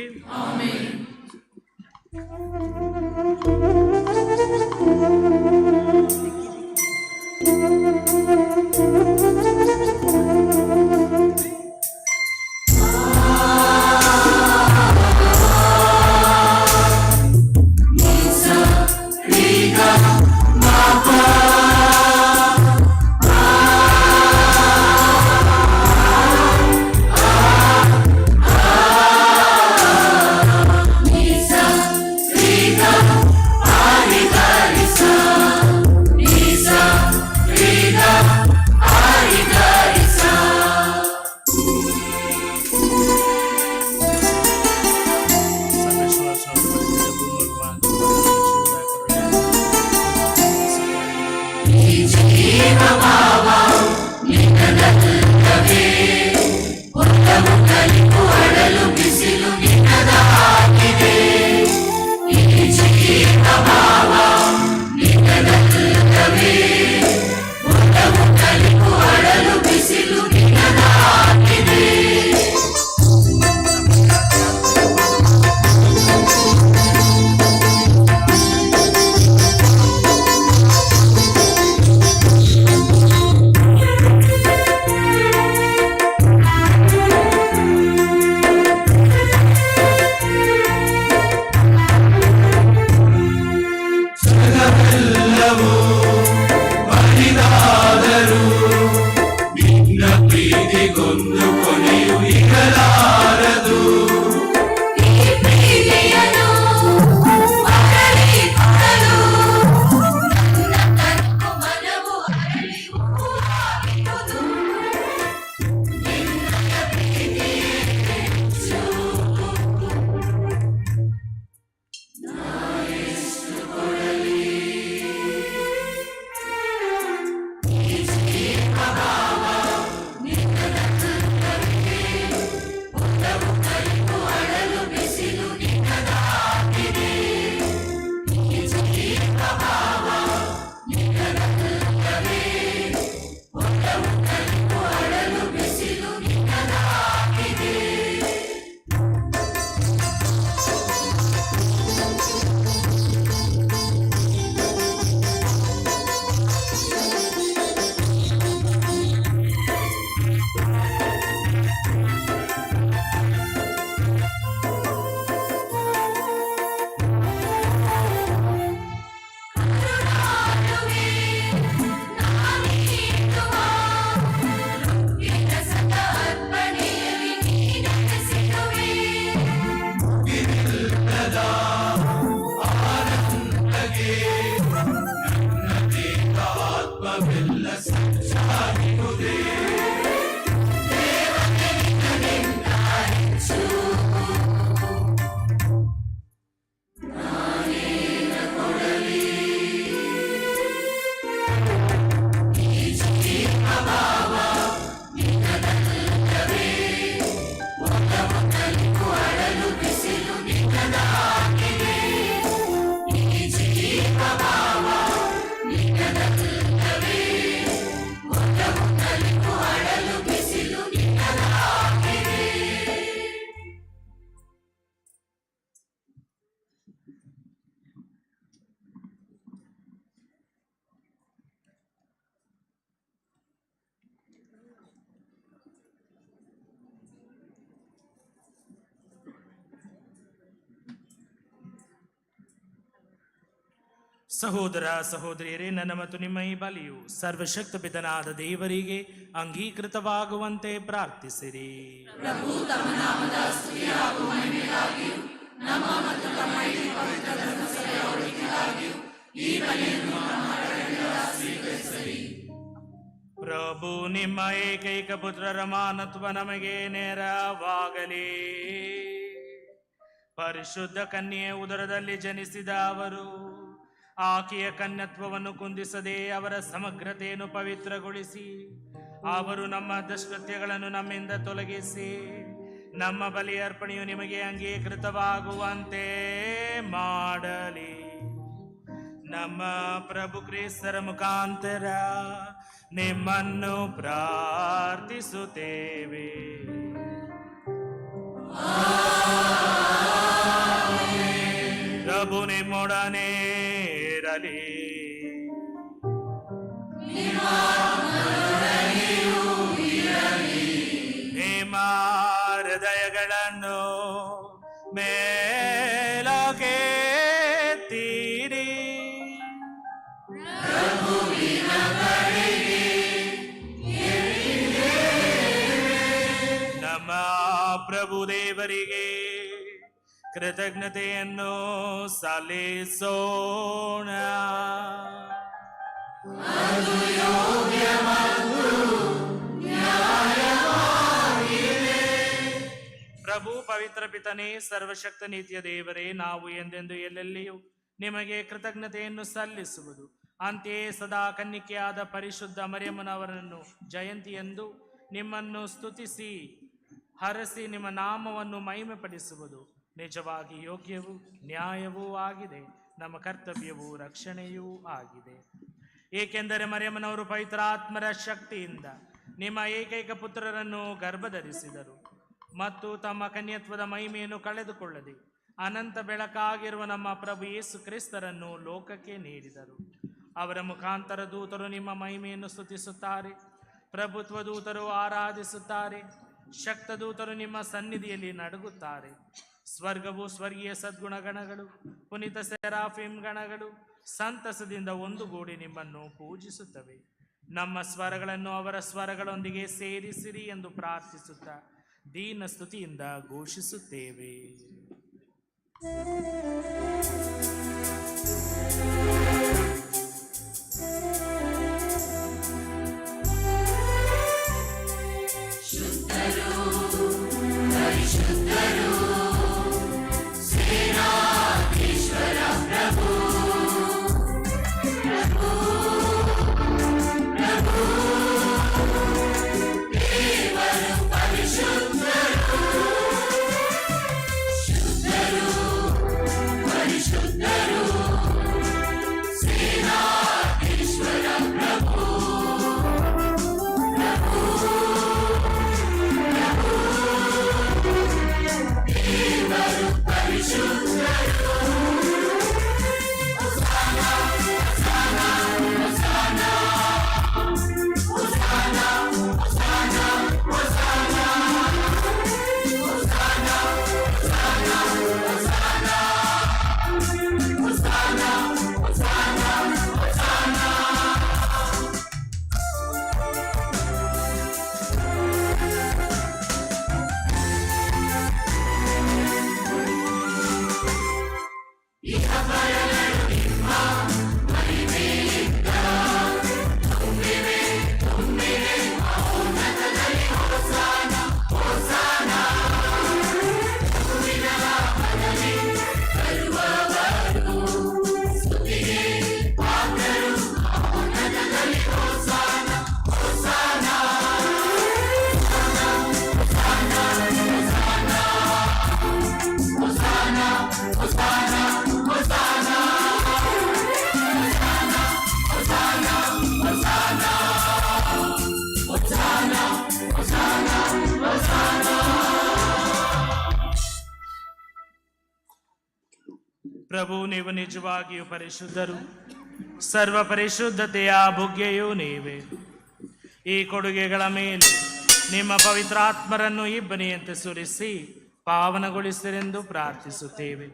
ಸಹೋದರ ಸಹೋದರಿಯರೇ, ನನ್ನ ಮತ್ತು ನಿಮ್ಮ ಈ ಬಲಿಯು ಸರ್ವಶಕ್ತ ಪಿತನಾದ ದೇವರಿಗೆ ಅಂಗೀಕೃತವಾಗುವಂತೆ ಪ್ರಾರ್ಥಿಸಿರಿ. ಪ್ರಭು ನಿಮ್ಮ ಏಕೈಕ ಪುತ್ರರ ಮಾನತ್ವ ನಮಗೆ ನೆರವಾಗಲಿ. ಪರಿಶುದ್ಧ ಕನ್ಯೆಯ ಉದರದಲ್ಲಿ ಜನಿಸಿದ ಅವರು ಆಕೆಯ ಕನ್ಯತ್ವವನ್ನು ಕುಂದಿಸದೆ ಅವರ ಸಮಗ್ರತೆಯನ್ನು ಪವಿತ್ರಗೊಳಿಸಿ, ಅವರು ನಮ್ಮ ದುಷ್ಕೃತ್ಯಗಳನ್ನು ನಮ್ಮಿಂದ ತೊಲಗಿಸಿ ನಮ್ಮ ಬಲಿ ಅರ್ಪಣೆಯು ನಿಮಗೆ ಅಂಗೀಕೃತವಾಗುವಂತೆ ಮಾಡಲಿ. ನಮ್ಮ ಪ್ರಭು ಕ್ರಿಸ್ತರ ಮುಖಾಂತರ ನಿಮ್ಮನ್ನು ಪ್ರಾರ್ಥಿಸುತ್ತೇವೆ. ಪ್ರಭು ನಿಮ್ಮೊಡನೆ ಇರಲಿ. ನಿಮ್ಮ ಹೃದಯಗಳನ್ನು ಮೇಲಕ್ಕೆತ್ತಿರಿ. ನಮ್ಮ ಪ್ರಭು ದೇವರಿಗೆ ಕೃತಜ್ಞತೆಯನ್ನು ಸಲ್ಲಿಸೋಣ. ಪ್ರಭು ಪವಿತ್ರ ಪಿತನೇ, ಸರ್ವಶಕ್ತ ನೀತಿಯ ದೇವರೇ, ನಾವು ಎಂದೆಂದು ಎಲ್ಲೆಲ್ಲಿಯೂ ನಿಮಗೆ ಕೃತಜ್ಞತೆಯನ್ನು ಸಲ್ಲಿಸುವುದು, ಅಂತೆಯೇ ಸದಾ ಕನ್ನಿಕೆಯಾದ ಪರಿಶುದ್ಧ ಮರಿಯಮ್ಮನವರನ್ನು ಜಯಂತಿ ಎಂದು ನಿಮ್ಮನ್ನು ಸ್ತುತಿಸಿ ಹರಸಿ ನಿಮ್ಮ ನಾಮವನ್ನು ಮಹಿಮೆಪಡಿಸುವುದು ನಿಜವಾಗಿ ಯೋಗ್ಯವೂ ನ್ಯಾಯವೂ ಆಗಿದೆ, ನಮ್ಮ ಕರ್ತವ್ಯವೂ ರಕ್ಷಣೆಯೂ ಆಗಿದೆ. ಏಕೆಂದರೆ ಮರಿಯಮ್ಮನವರು ಪವಿತ್ರಾತ್ಮರ ಶಕ್ತಿಯಿಂದ ನಿಮ್ಮ ಏಕೈಕ ಪುತ್ರರನ್ನು ಗರ್ಭಧರಿಸಿದರು ಮತ್ತು ತಮ್ಮ ಕನ್ಯತ್ವದ ಮಹಿಮೆಯನ್ನು ಕಳೆದುಕೊಳ್ಳದೆ ಅನಂತ ಬೆಳಕಾಗಿರುವ ನಮ್ಮ ಪ್ರಭು ಯೇಸು ಕ್ರಿಸ್ತರನ್ನು ಲೋಕಕ್ಕೆ ನೀಡಿದರು. ಅವರ ಮುಖಾಂತರ ದೂತರು ನಿಮ್ಮ ಮಹಿಮೆಯನ್ನು ಸ್ತುತಿಸುತ್ತಾರೆ, ಪ್ರಭುತ್ವ ದೂತರು ಆರಾಧಿಸುತ್ತಾರೆ, ಶಕ್ತ ದೂತರು ನಿಮ್ಮ ಸನ್ನಿಧಿಯಲ್ಲಿ ನಡುಗುತ್ತಾರೆ. ಸ್ವರ್ಗವು ಸ್ವರ್ಗೀಯ ಸದ್ಗುಣಗಣಗಳು, ಪುನೀತ ಸೆರಾಫಿಮ್ ಗಣಗಳು ಸಂತಸದಿಂದ ಒಂದುಗೂಡಿ ನಿಮ್ಮನ್ನು ಪೂಜಿಸುತ್ತವೆ. ನಮ್ಮ ಸ್ವರಗಳನ್ನು ಅವರ ಸ್ವರಗಳೊಂದಿಗೆ ಸೇರಿಸಿರಿ ಎಂದು ಪ್ರಾರ್ಥಿಸುತ್ತಾ ದೀನ ಸ್ತುತಿಯಿಂದ ಘೋಷಿಸುತ್ತೇವೆ. ಪ್ರಭು, ನೀವು ನಿಜವಾಗಿಯೂ ಪರಿಶುದ್ಧರು, ಸರ್ವ ಪರಿಶುದ್ಧತೆಯ ಬುಗ್ಗೆಯೂ ನೀವೇ. ಈ ಕೊಡುಗೆಗಳ ಮೇಲೆ ನಿಮ್ಮ ಪವಿತ್ರಾತ್ಮರನ್ನು ಇಬ್ಬನಿಯಂತೆ ಸುರಿಸಿ ಪಾವನಗೊಳಿಸಿರೆಂದು ಪ್ರಾರ್ಥಿಸುತ್ತೇವೆ.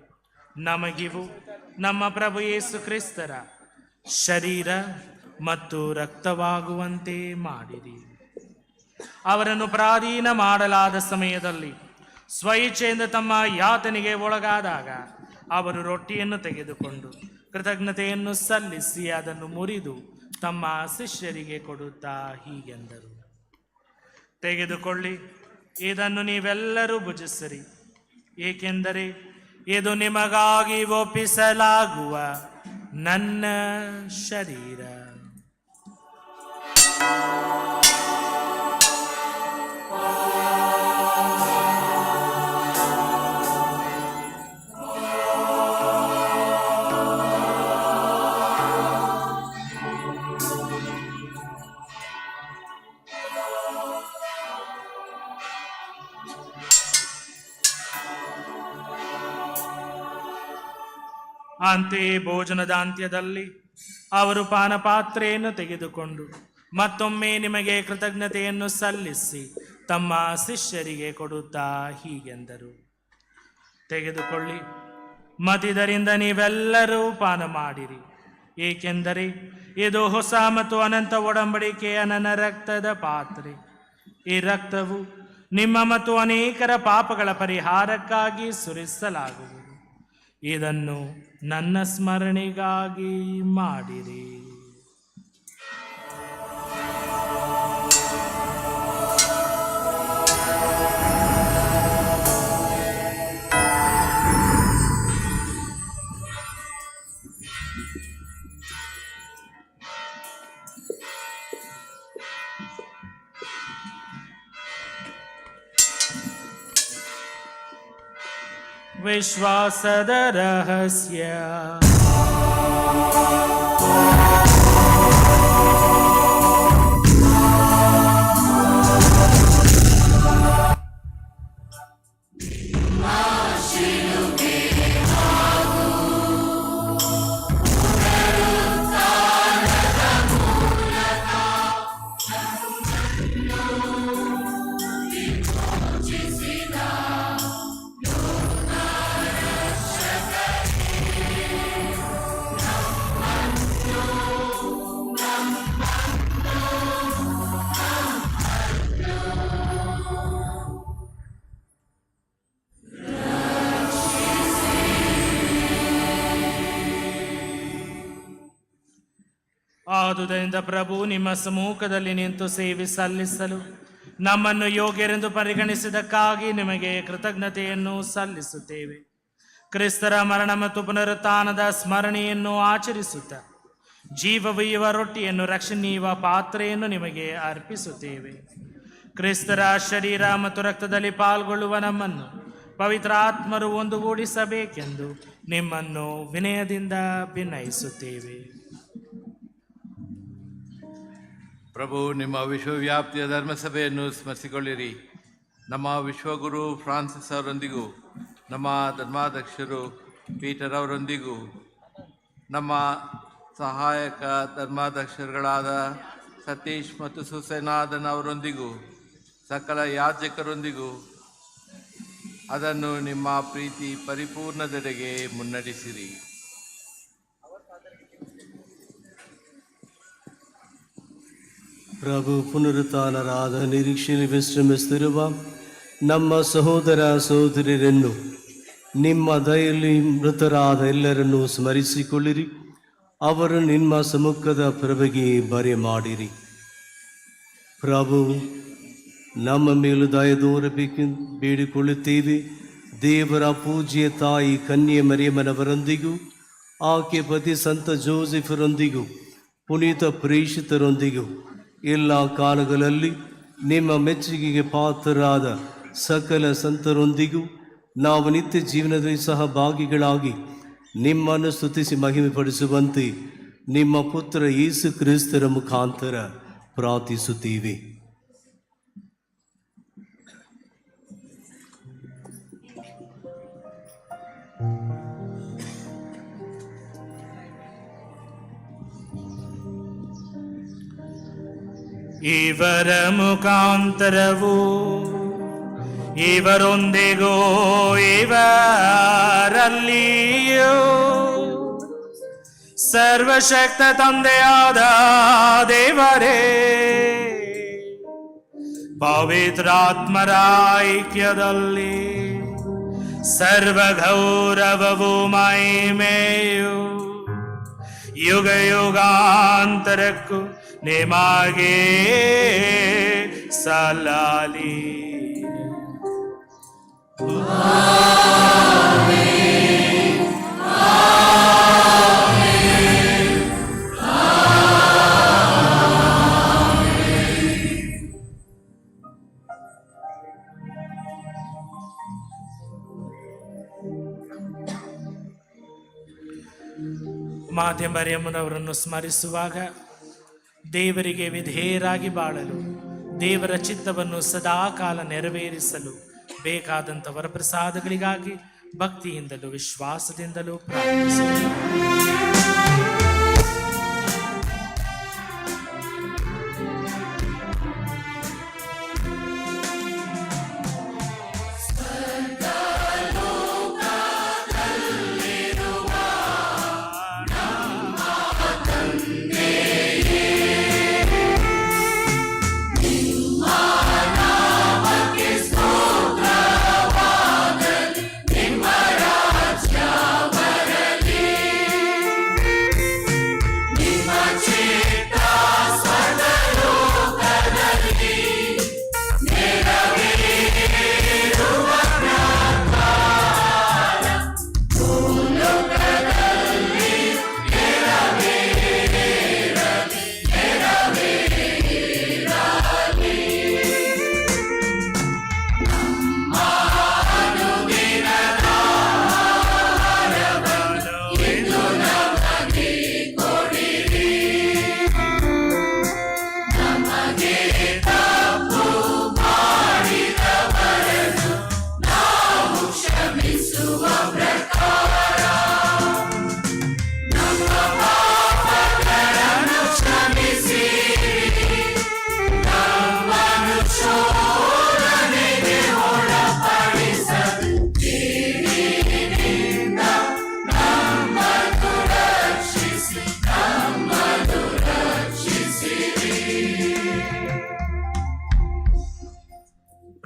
ನಮಗಿವು ನಮ್ಮ ಪ್ರಭು ಯೇಸು ಕ್ರಿಸ್ತರ ಶರೀರ ಮತ್ತು ರಕ್ತವಾಗುವಂತೆ ಮಾಡಿರಿ. ಅವರನ್ನು ಪರಾಧೀನ ಮಾಡಲಾದ ಸಮಯದಲ್ಲಿ ಸ್ವಇಚ್ಛೆಯಿಂದ ತಮ್ಮ ಯಾತನೆಗೆ ಒಳಗಾದಾಗ ಅವರು ರೊಟ್ಟಿಯನ್ನು ತೆಗೆದುಕೊಂಡು ಕೃತಜ್ಞತೆಯನ್ನು ಸಲ್ಲಿಸಿ ಅದನ್ನು ಮುರಿದು ತಮ್ಮ ಶಿಷ್ಯರಿಗೆ ಕೊಡುತ್ತಾ ಹೀಗೆಂದರು, ತೆಗೆದುಕೊಳ್ಳಿ, ಇದನ್ನು ನೀವೆಲ್ಲರೂ ಭುಜಿಸಿರಿ, ಏಕೆಂದರೆ ಇದು ನಿಮಗಾಗಿ ಒಪ್ಪಿಸಲಾಗುವ ನನ್ನ ಶರೀರ. ಅಂತೆಯೇ ಭೋಜನದ ಅಂತ್ಯದಲ್ಲಿ ಅವರು ಪಾನಪಾತ್ರೆಯನ್ನು ತೆಗೆದುಕೊಂಡು ಮತ್ತೊಮ್ಮೆ ನಿಮಗೆ ಕೃತಜ್ಞತೆಯನ್ನು ಸಲ್ಲಿಸಿ ತಮ್ಮ ಶಿಷ್ಯರಿಗೆ ಕೊಡುತ್ತಾ ಹೀಗೆಂದರು, ತೆಗೆದುಕೊಳ್ಳಿ, ಮತ್ತಿದರಿಂದ ನೀವೆಲ್ಲರೂ ಪಾನ ಮಾಡಿರಿ, ಏಕೆಂದರೆ ಇದು ಹೊಸ ಮತ್ತು ಅನಂತ ಒಡಂಬಡಿಕೆಯ ನನ್ನ ರಕ್ತದ ಪಾತ್ರೆ. ಈ ರಕ್ತವು ನಿಮ್ಮ ಮತ್ತು ಅನೇಕರ ಪಾಪಗಳ ಪರಿಹಾರಕ್ಕಾಗಿ ಸುರಿಸಲಾಗುವುದು. ಇದನ್ನು ನನ್ನ ಸ್ಮರಣೆಗಾಗಿ ಮಾಡಿರಿ. ವಿಶ್ವಾಸದ ರಹಸ್ಯ. ಆದುದರಿಂದ ಪ್ರಭು ನಿಮ್ಮ ಸಮ್ಮುಖದಲ್ಲಿ ನಿಂತು ಸೇವೆ ಸಲ್ಲಿಸಲು ನಮ್ಮನ್ನು ಯೋಗ್ಯರೆಂದು ಪರಿಗಣಿಸಿದಕ್ಕಾಗಿ ನಿಮಗೆ ಕೃತಜ್ಞತೆಯನ್ನು ಸಲ್ಲಿಸುತ್ತೇವೆ. ಕ್ರಿಸ್ತರ ಮರಣ ಮತ್ತು ಪುನರುತ್ಥಾನದ ಸ್ಮರಣೆಯನ್ನು ಆಚರಿಸುತ್ತಾ ಜೀವವೀಯುವ ರೊಟ್ಟಿಯನ್ನು ರಕ್ಷಣೀಯ ಪಾತ್ರೆಯನ್ನು ನಿಮಗೆ ಅರ್ಪಿಸುತ್ತೇವೆ. ಕ್ರಿಸ್ತರ ಶರೀರ ಮತ್ತು ರಕ್ತದಲ್ಲಿ ಪಾಲ್ಗೊಳ್ಳುವ ನಮ್ಮನ್ನು ಪವಿತ್ರಾತ್ಮರು ಒಂದುಗೂಡಿಸಬೇಕೆಂದು ನಿಮ್ಮನ್ನು ವಿನಯದಿಂದ ಭಿನ್ನಯಿಸುತ್ತೇವೆ. ಪ್ರಭು, ನಿಮ್ಮ ವಿಶ್ವವ್ಯಾಪ್ತಿಯ ಧರ್ಮಸಭೆಯನ್ನು ಸ್ಮರಿಸಿಕೊಳ್ಳಿರಿ. ನಮ್ಮ ವಿಶ್ವಗುರು ಫ್ರಾನ್ಸಿಸ್ ಅವರೊಂದಿಗೂ, ನಮ್ಮ ಧರ್ಮಾಧ್ಯಕ್ಷರು ಪೀಟರ್ ಅವರೊಂದಿಗೂ, ನಮ್ಮ ಸಹಾಯಕ ಧರ್ಮಾಧ್ಯಕ್ಷರುಗಳಾದ ಸತೀಶ್ ಮತ್ತು ಸುಸೇನಾದನ್ ಅವರೊಂದಿಗೂ, ಸಕಲ ಯಾಜಕರೊಂದಿಗೂ ಅದನ್ನು ನಿಮ್ಮ ಪ್ರೀತಿ ಪರಿಪೂರ್ಣದೆಡೆಗೆ ಮುನ್ನಡೆಸಿರಿ. ಪ್ರಭು, ಪುನರುತ್ಥಾನರಾದ ನಿರೀಕ್ಷೆಯಲ್ಲಿ ವಿಶ್ರಮಿಸುತ್ತಿರುವ ನಮ್ಮ ಸಹೋದರ ಸಹೋದರಿಯರನ್ನು, ನಿಮ್ಮ ದಯೆಯಲ್ಲಿ ಮೃತರಾದ ಎಲ್ಲರನ್ನೂ ಸ್ಮರಿಸಿಕೊಳ್ಳಿರಿ. ಅವರು ನಿಮ್ಮ ಸಮ್ಮುಖದ ಪ್ರಭೆಗೆ ಬರೆ ಮಾಡಿರಿ. ಪ್ರಭು, ನಮ್ಮ ಮೇಲೂ ದಯ ತೋರಬೇಕೆಂದು ಬೇಡಿಕೊಳ್ಳುತ್ತೇವೆ. ದೇವರ ಪೂಜ್ಯ ತಾಯಿ ಕನ್ಯೆ ಮರಿಯಮ್ಮನವರೊಂದಿಗೂ, ಆಕೆ ಪತಿ ಸಂತ ಜೋಸೆಫರೊಂದಿಗೂ, ಪುನೀತ ಪ್ರೇಷಿತರೊಂದಿಗೂ, ಎಲ್ಲ ಕಾಲಗಳಲ್ಲಿ ನಿಮ್ಮ ಮೆಚ್ಚುಗೆಗೆ ಪಾತ್ರರಾದ ಸಕಲ ಸಂತರೊಂದಿಗೂ ನಾವು ನಿತ್ಯ ಜೀವನದಲ್ಲಿ ಸಹಭಾಗಿಗಳಾಗಿ ನಿಮ್ಮನ್ನು ಸ್ತುತಿಸಿ ಮಹಿಮೆಪಡಿಸುವಂತೆ ನಿಮ್ಮ ಪುತ್ರ ಯೇಸು ಕ್ರಿಸ್ತರ ಮುಖಾಂತರ ಪ್ರಾರ್ಥಿಸುತ್ತೀವಿ. ಇವರ ಮುಖಾಂತರವು ಇವರೊಂದಿಗೂ ಇವರಲ್ಲಿಯೂ ಸರ್ವಶಕ್ತ ತಂದೆಯಾದ ದೇವರೇ, ಪವಿತ್ರಾತ್ಮರ ಐಕ್ಯದಲ್ಲಿ ಸರ್ವ ಗೌರವವು ಮಹಿಮೆಯು ಯುಗ ಯುಗಾಂತರಕ್ಕೂ ನಿಮಗೆ ಸಲಾಲಿ. ಮಾತೆ ಮರಿಯಮ್ಮನವರನ್ನು ಸ್ಮರಿಸುವಾಗ ದೇವರಿಗೆ ವಿಧೇಯರಾಗಿ ಬಾಳಲು, ದೇವರ ಚಿತ್ತವನ್ನು ಸದಾ ಕಾಲ ನೆರವೇರಿಸಲು ಬೇಕಾದಂಥ ವರಪ್ರಸಾದಗಳಿಗಾಗಿ ಭಕ್ತಿಯಿಂದಲೂ ವಿಶ್ವಾಸದಿಂದಲೂ ಪ್ರಾರ್ಥಿಸುವುದು.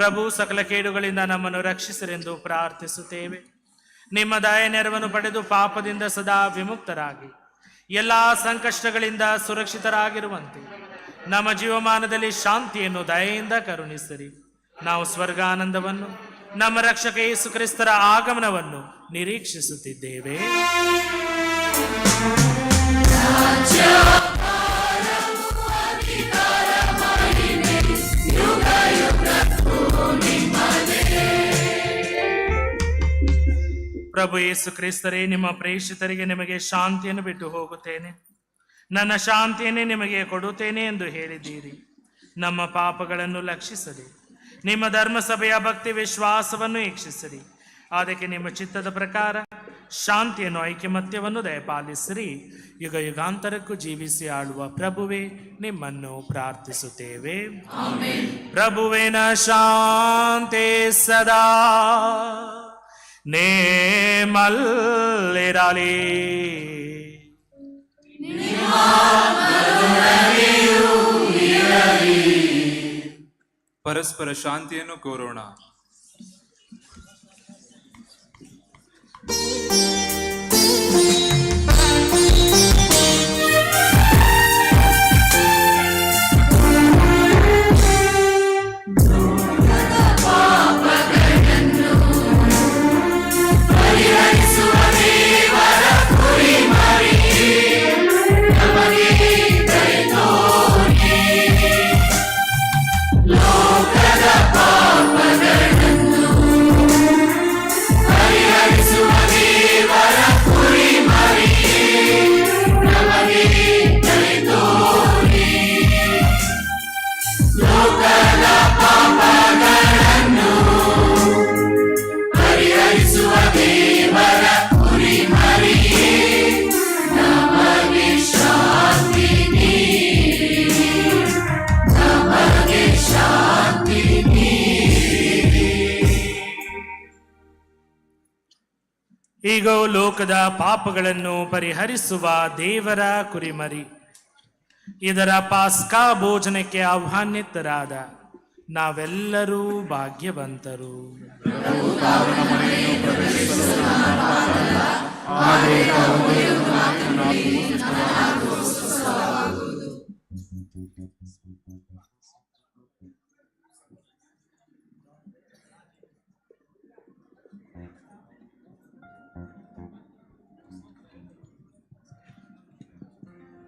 ಪ್ರಭು ಸಕಲ ಕೇಡುಗಳಿಂದ ನಮ್ಮನ್ನು ರಕ್ಷಿಸರೆಂದು ಪ್ರಾರ್ಥಿಸುತ್ತೇವೆ. ನಿಮ್ಮ ದಯ ನೆರವನ್ನು ಪಡೆದು ಪಾಪದಿಂದ ಸದಾ ವಿಮುಕ್ತರಾಗಿ ಎಲ್ಲ ಸಂಕಷ್ಟಗಳಿಂದ ಸುರಕ್ಷಿತರಾಗಿರುವಂತೆ ನಮ್ಮ ಜೀವಮಾನದಲ್ಲಿ ಶಾಂತಿಯನ್ನು ದಯೆಯಿಂದ ಕರುಣಿಸಿರಿ. ನಾವು ಸ್ವರ್ಗಾನಂದವನ್ನು, ನಮ್ಮ ರಕ್ಷಕ ಯೇಸು ಕ್ರಿಸ್ತರ ಆಗಮನವನ್ನು ನಿರೀಕ್ಷಿಸುತ್ತಿದ್ದೇವೆ. ಪ್ರಭು ಯೇಸು ಕ್ರಿಸ್ತರೇ, ನಿಮ್ಮ ಪ್ರೇಷಿತರಿಗೆ ನಿಮಗೆ ಶಾಂತಿಯನ್ನು ಬಿಟ್ಟು ಹೋಗುತ್ತೇನೆ, ನನ್ನ ಶಾಂತಿಯನ್ನೇ ನಿಮಗೆ ಕೊಡುತ್ತೇನೆ ಎಂದು ಹೇಳಿದ್ದೀರಿ. ನಮ್ಮ ಪಾಪಗಳನ್ನು ಲಕ್ಷಿಸಲಿ, ನಿಮ್ಮ ಧರ್ಮಸಭೆಯ ಭಕ್ತಿ ವಿಶ್ವಾಸವನ್ನು ವೀಕ್ಷಿಸಿರಿ. ಅದಕ್ಕೆ ನಿಮ್ಮ ಚಿತ್ತದ ಪ್ರಕಾರ ಶಾಂತಿಯನ್ನು, ಐಕ್ಯಮತ್ಯವನ್ನು ದಯಪಾಲಿಸಿರಿ. ಯುಗ ಯುಗಾಂತರಕ್ಕೂ ಜೀವಿಸಿ ಆಳುವ ಪ್ರಭುವೇ, ನಿಮ್ಮನ್ನು ಪ್ರಾರ್ಥಿಸುತ್ತೇವೆ. ಪ್ರಭುವಿನ ಶಾಂತಿ ಸದಾ ನೇಮಲ್ಲಿರಲಿ. ಪರಸ್ಪರ ಶಾಂತಿಯನ್ನು ಕೋರೋಣ. ಲೋಕದ ಪಾಪಗಳ ಈಗೋ ಲೋಕದ ಪಾಪಗಳನ್ನು ಪರಿಹರಿಸುವ ದೇವರ ಕುರಿಮರಿ. ಇದರ ಪಾಸ್ಕಾ ಭೋಜನಕ್ಕೆ ಆಹ್ವಾನಿತರಾದ ನಾವೆಲ್ಲರೂ ಭಾಗ್ಯವಂತರು.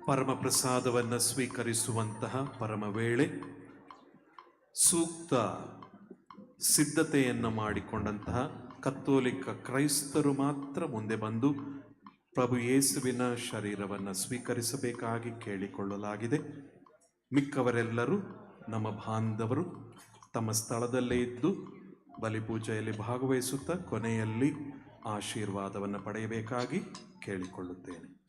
ಪರಮ ಪ್ರಸಾದವನ್ನು ಸ್ವೀಕರಿಸುವಂತಹ ಪರಮ ವೇಳೆ ಸೂಕ್ತ ಸಿದ್ಧತೆಯನ್ನು ಮಾಡಿಕೊಂಡಂತಹ ಕತ್ತೋಲಿಕ ಕ್ರೈಸ್ತರು ಮಾತ್ರ ಮುಂದೆ ಬಂದು ಪ್ರಭು ಯೇಸುವಿನ ಶರೀರವನ್ನು ಸ್ವೀಕರಿಸಬೇಕಾಗಿ ಕೇಳಿಕೊಳ್ಳಲಾಗಿದೆ. ಮಿಕ್ಕವರೆಲ್ಲರೂ ನಮ್ಮ ಬಾಂಧವರು ತಮ್ಮ ಸ್ಥಳದಲ್ಲೇ ಇದ್ದು ಬಲಿಪೂಜೆಯಲ್ಲಿ ಭಾಗವಹಿಸುತ್ತಾ ಕೊನೆಯಲ್ಲಿ ಆಶೀರ್ವಾದವನ್ನು ಪಡೆಯಬೇಕಾಗಿ ಕೇಳಿಕೊಳ್ಳುತ್ತೇನೆ.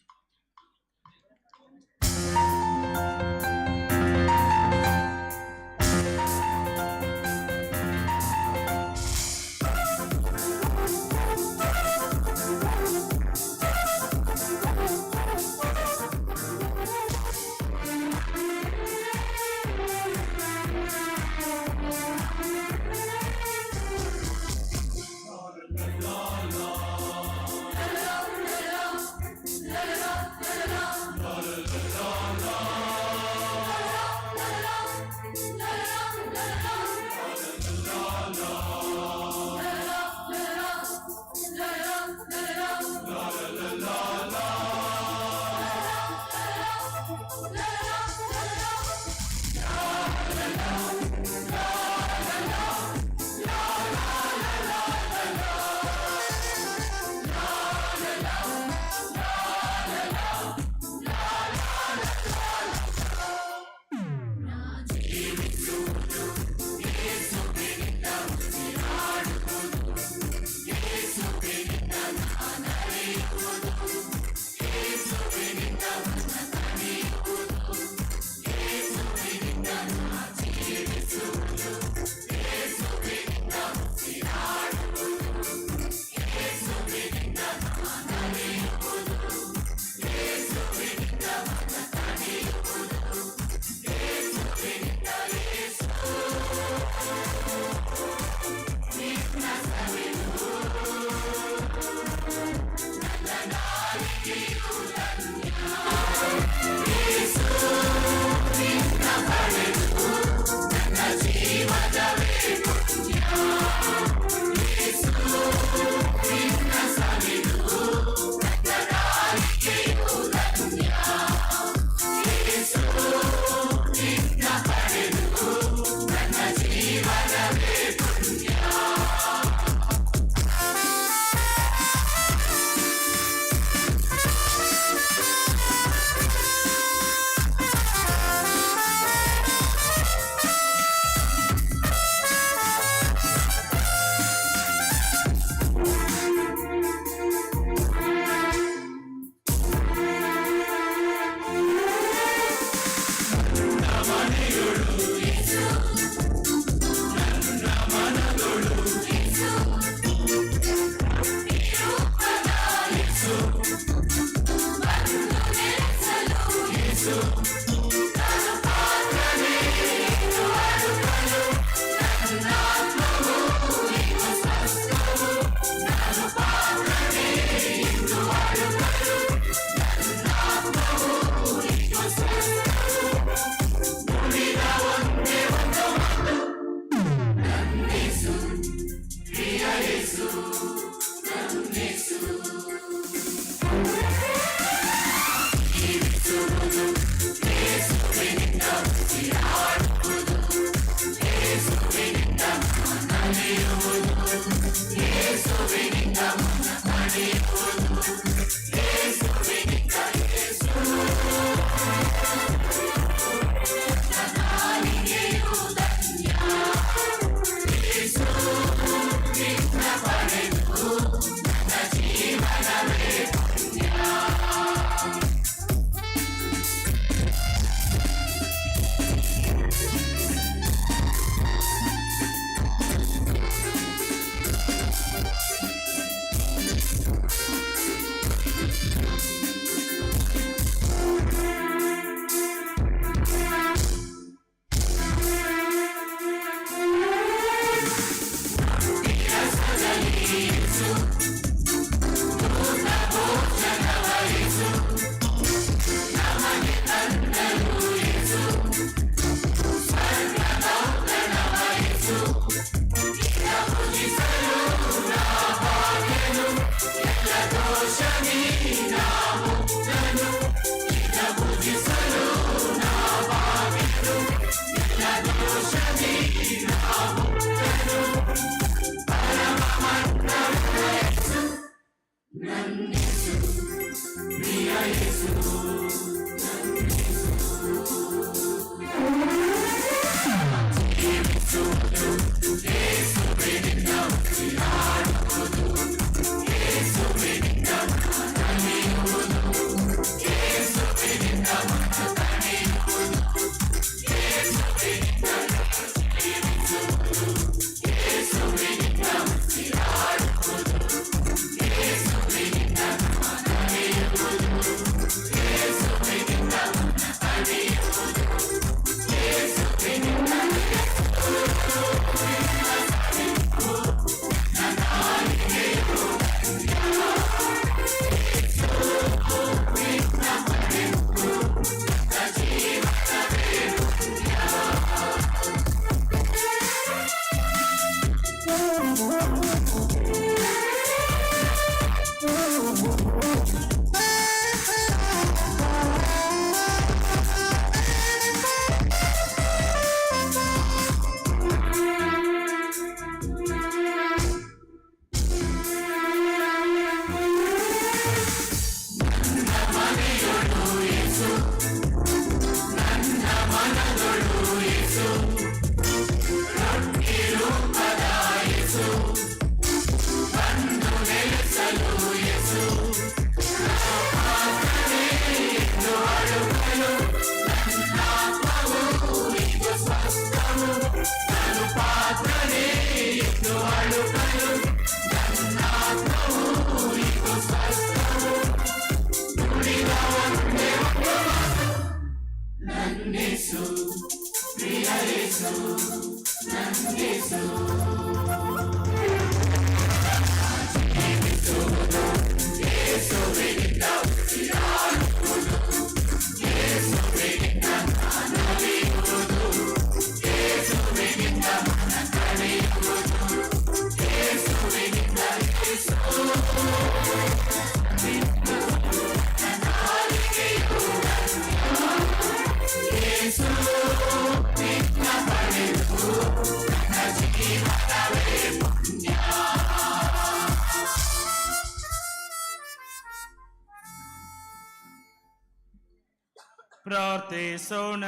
ಪ್ರಾರ್ಥಿಸೋಣ.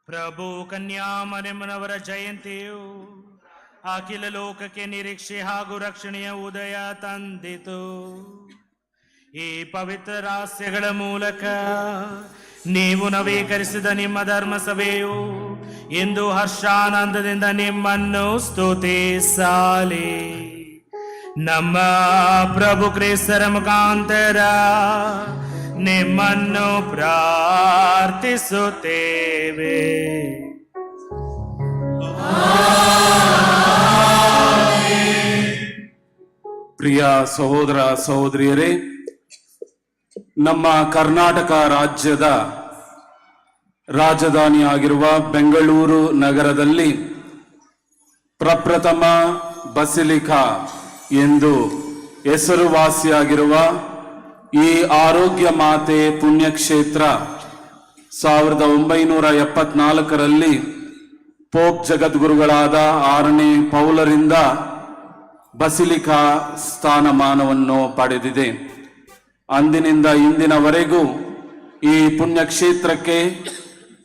ಪ್ರಭು ಕನ್ಯಾಮರಿಯಮ್ಮನವರ ಜಯಂತಿಯು ಅಖಿಲ ಲೋಕಕ್ಕೆ ನಿರೀಕ್ಷೆ ಹಾಗೂ ರಕ್ಷಣೆಯ ಉದಯ ತಂದಿತು. ಈ ಪವಿತ್ರ ರಹಸ್ಯಗಳ ಮೂಲಕ ನೀವು ನವೀಕರಿಸಿದ ನಿಮ್ಮ ಧರ್ಮಸಭೆಯು ಇಂದು ಹರ್ಷಾನಂದದಿಂದ ನಿಮ್ಮನ್ನು ಸ್ತುತಿಸಲಿ. ನಮ್ಮ ಪ್ರಭು ಕ್ರಿಸ್ತರ ಮುಖಾಂತರ ನಿಮ್ಮನ್ನು ಪ್ರಾರ್ಥಿಸುತ್ತೇವೆ. ಪ್ರಿಯ ಸಹೋದರ ಸಹೋದರಿಯರೇ, ನಮ್ಮ ಕರ್ನಾಟಕ ರಾಜ್ಯದ ರಾಜಧಾನಿಯಾಗಿರುವ ಬೆಂಗಳೂರು ನಗರದಲ್ಲಿ ಪ್ರಪ್ರಥಮ ಬಸಿಲಿಕಾ ಎಂದು ಹೆಸರುವಾಸಿಯಾಗಿರುವ ಈ ಆರೋಗ್ಯ ಮಾತೆ ಪುಣ್ಯಕ್ಷೇತ್ರ 1974ರಲ್ಲಿ ಪೋಪ್ ಜಗದ್ಗುರುಗಳಾದ 6ನೇ ಪೌಲರಿಂದ ಬಸಿಲಿಕಾ ಸ್ಥಾನಮಾನವನ್ನು ಪಡೆದಿದೆ. ಅಂದಿನಿಂದ ಇಂದಿನವರೆಗೂ ಈ ಪುಣ್ಯಕ್ಷೇತ್ರಕ್ಕೆ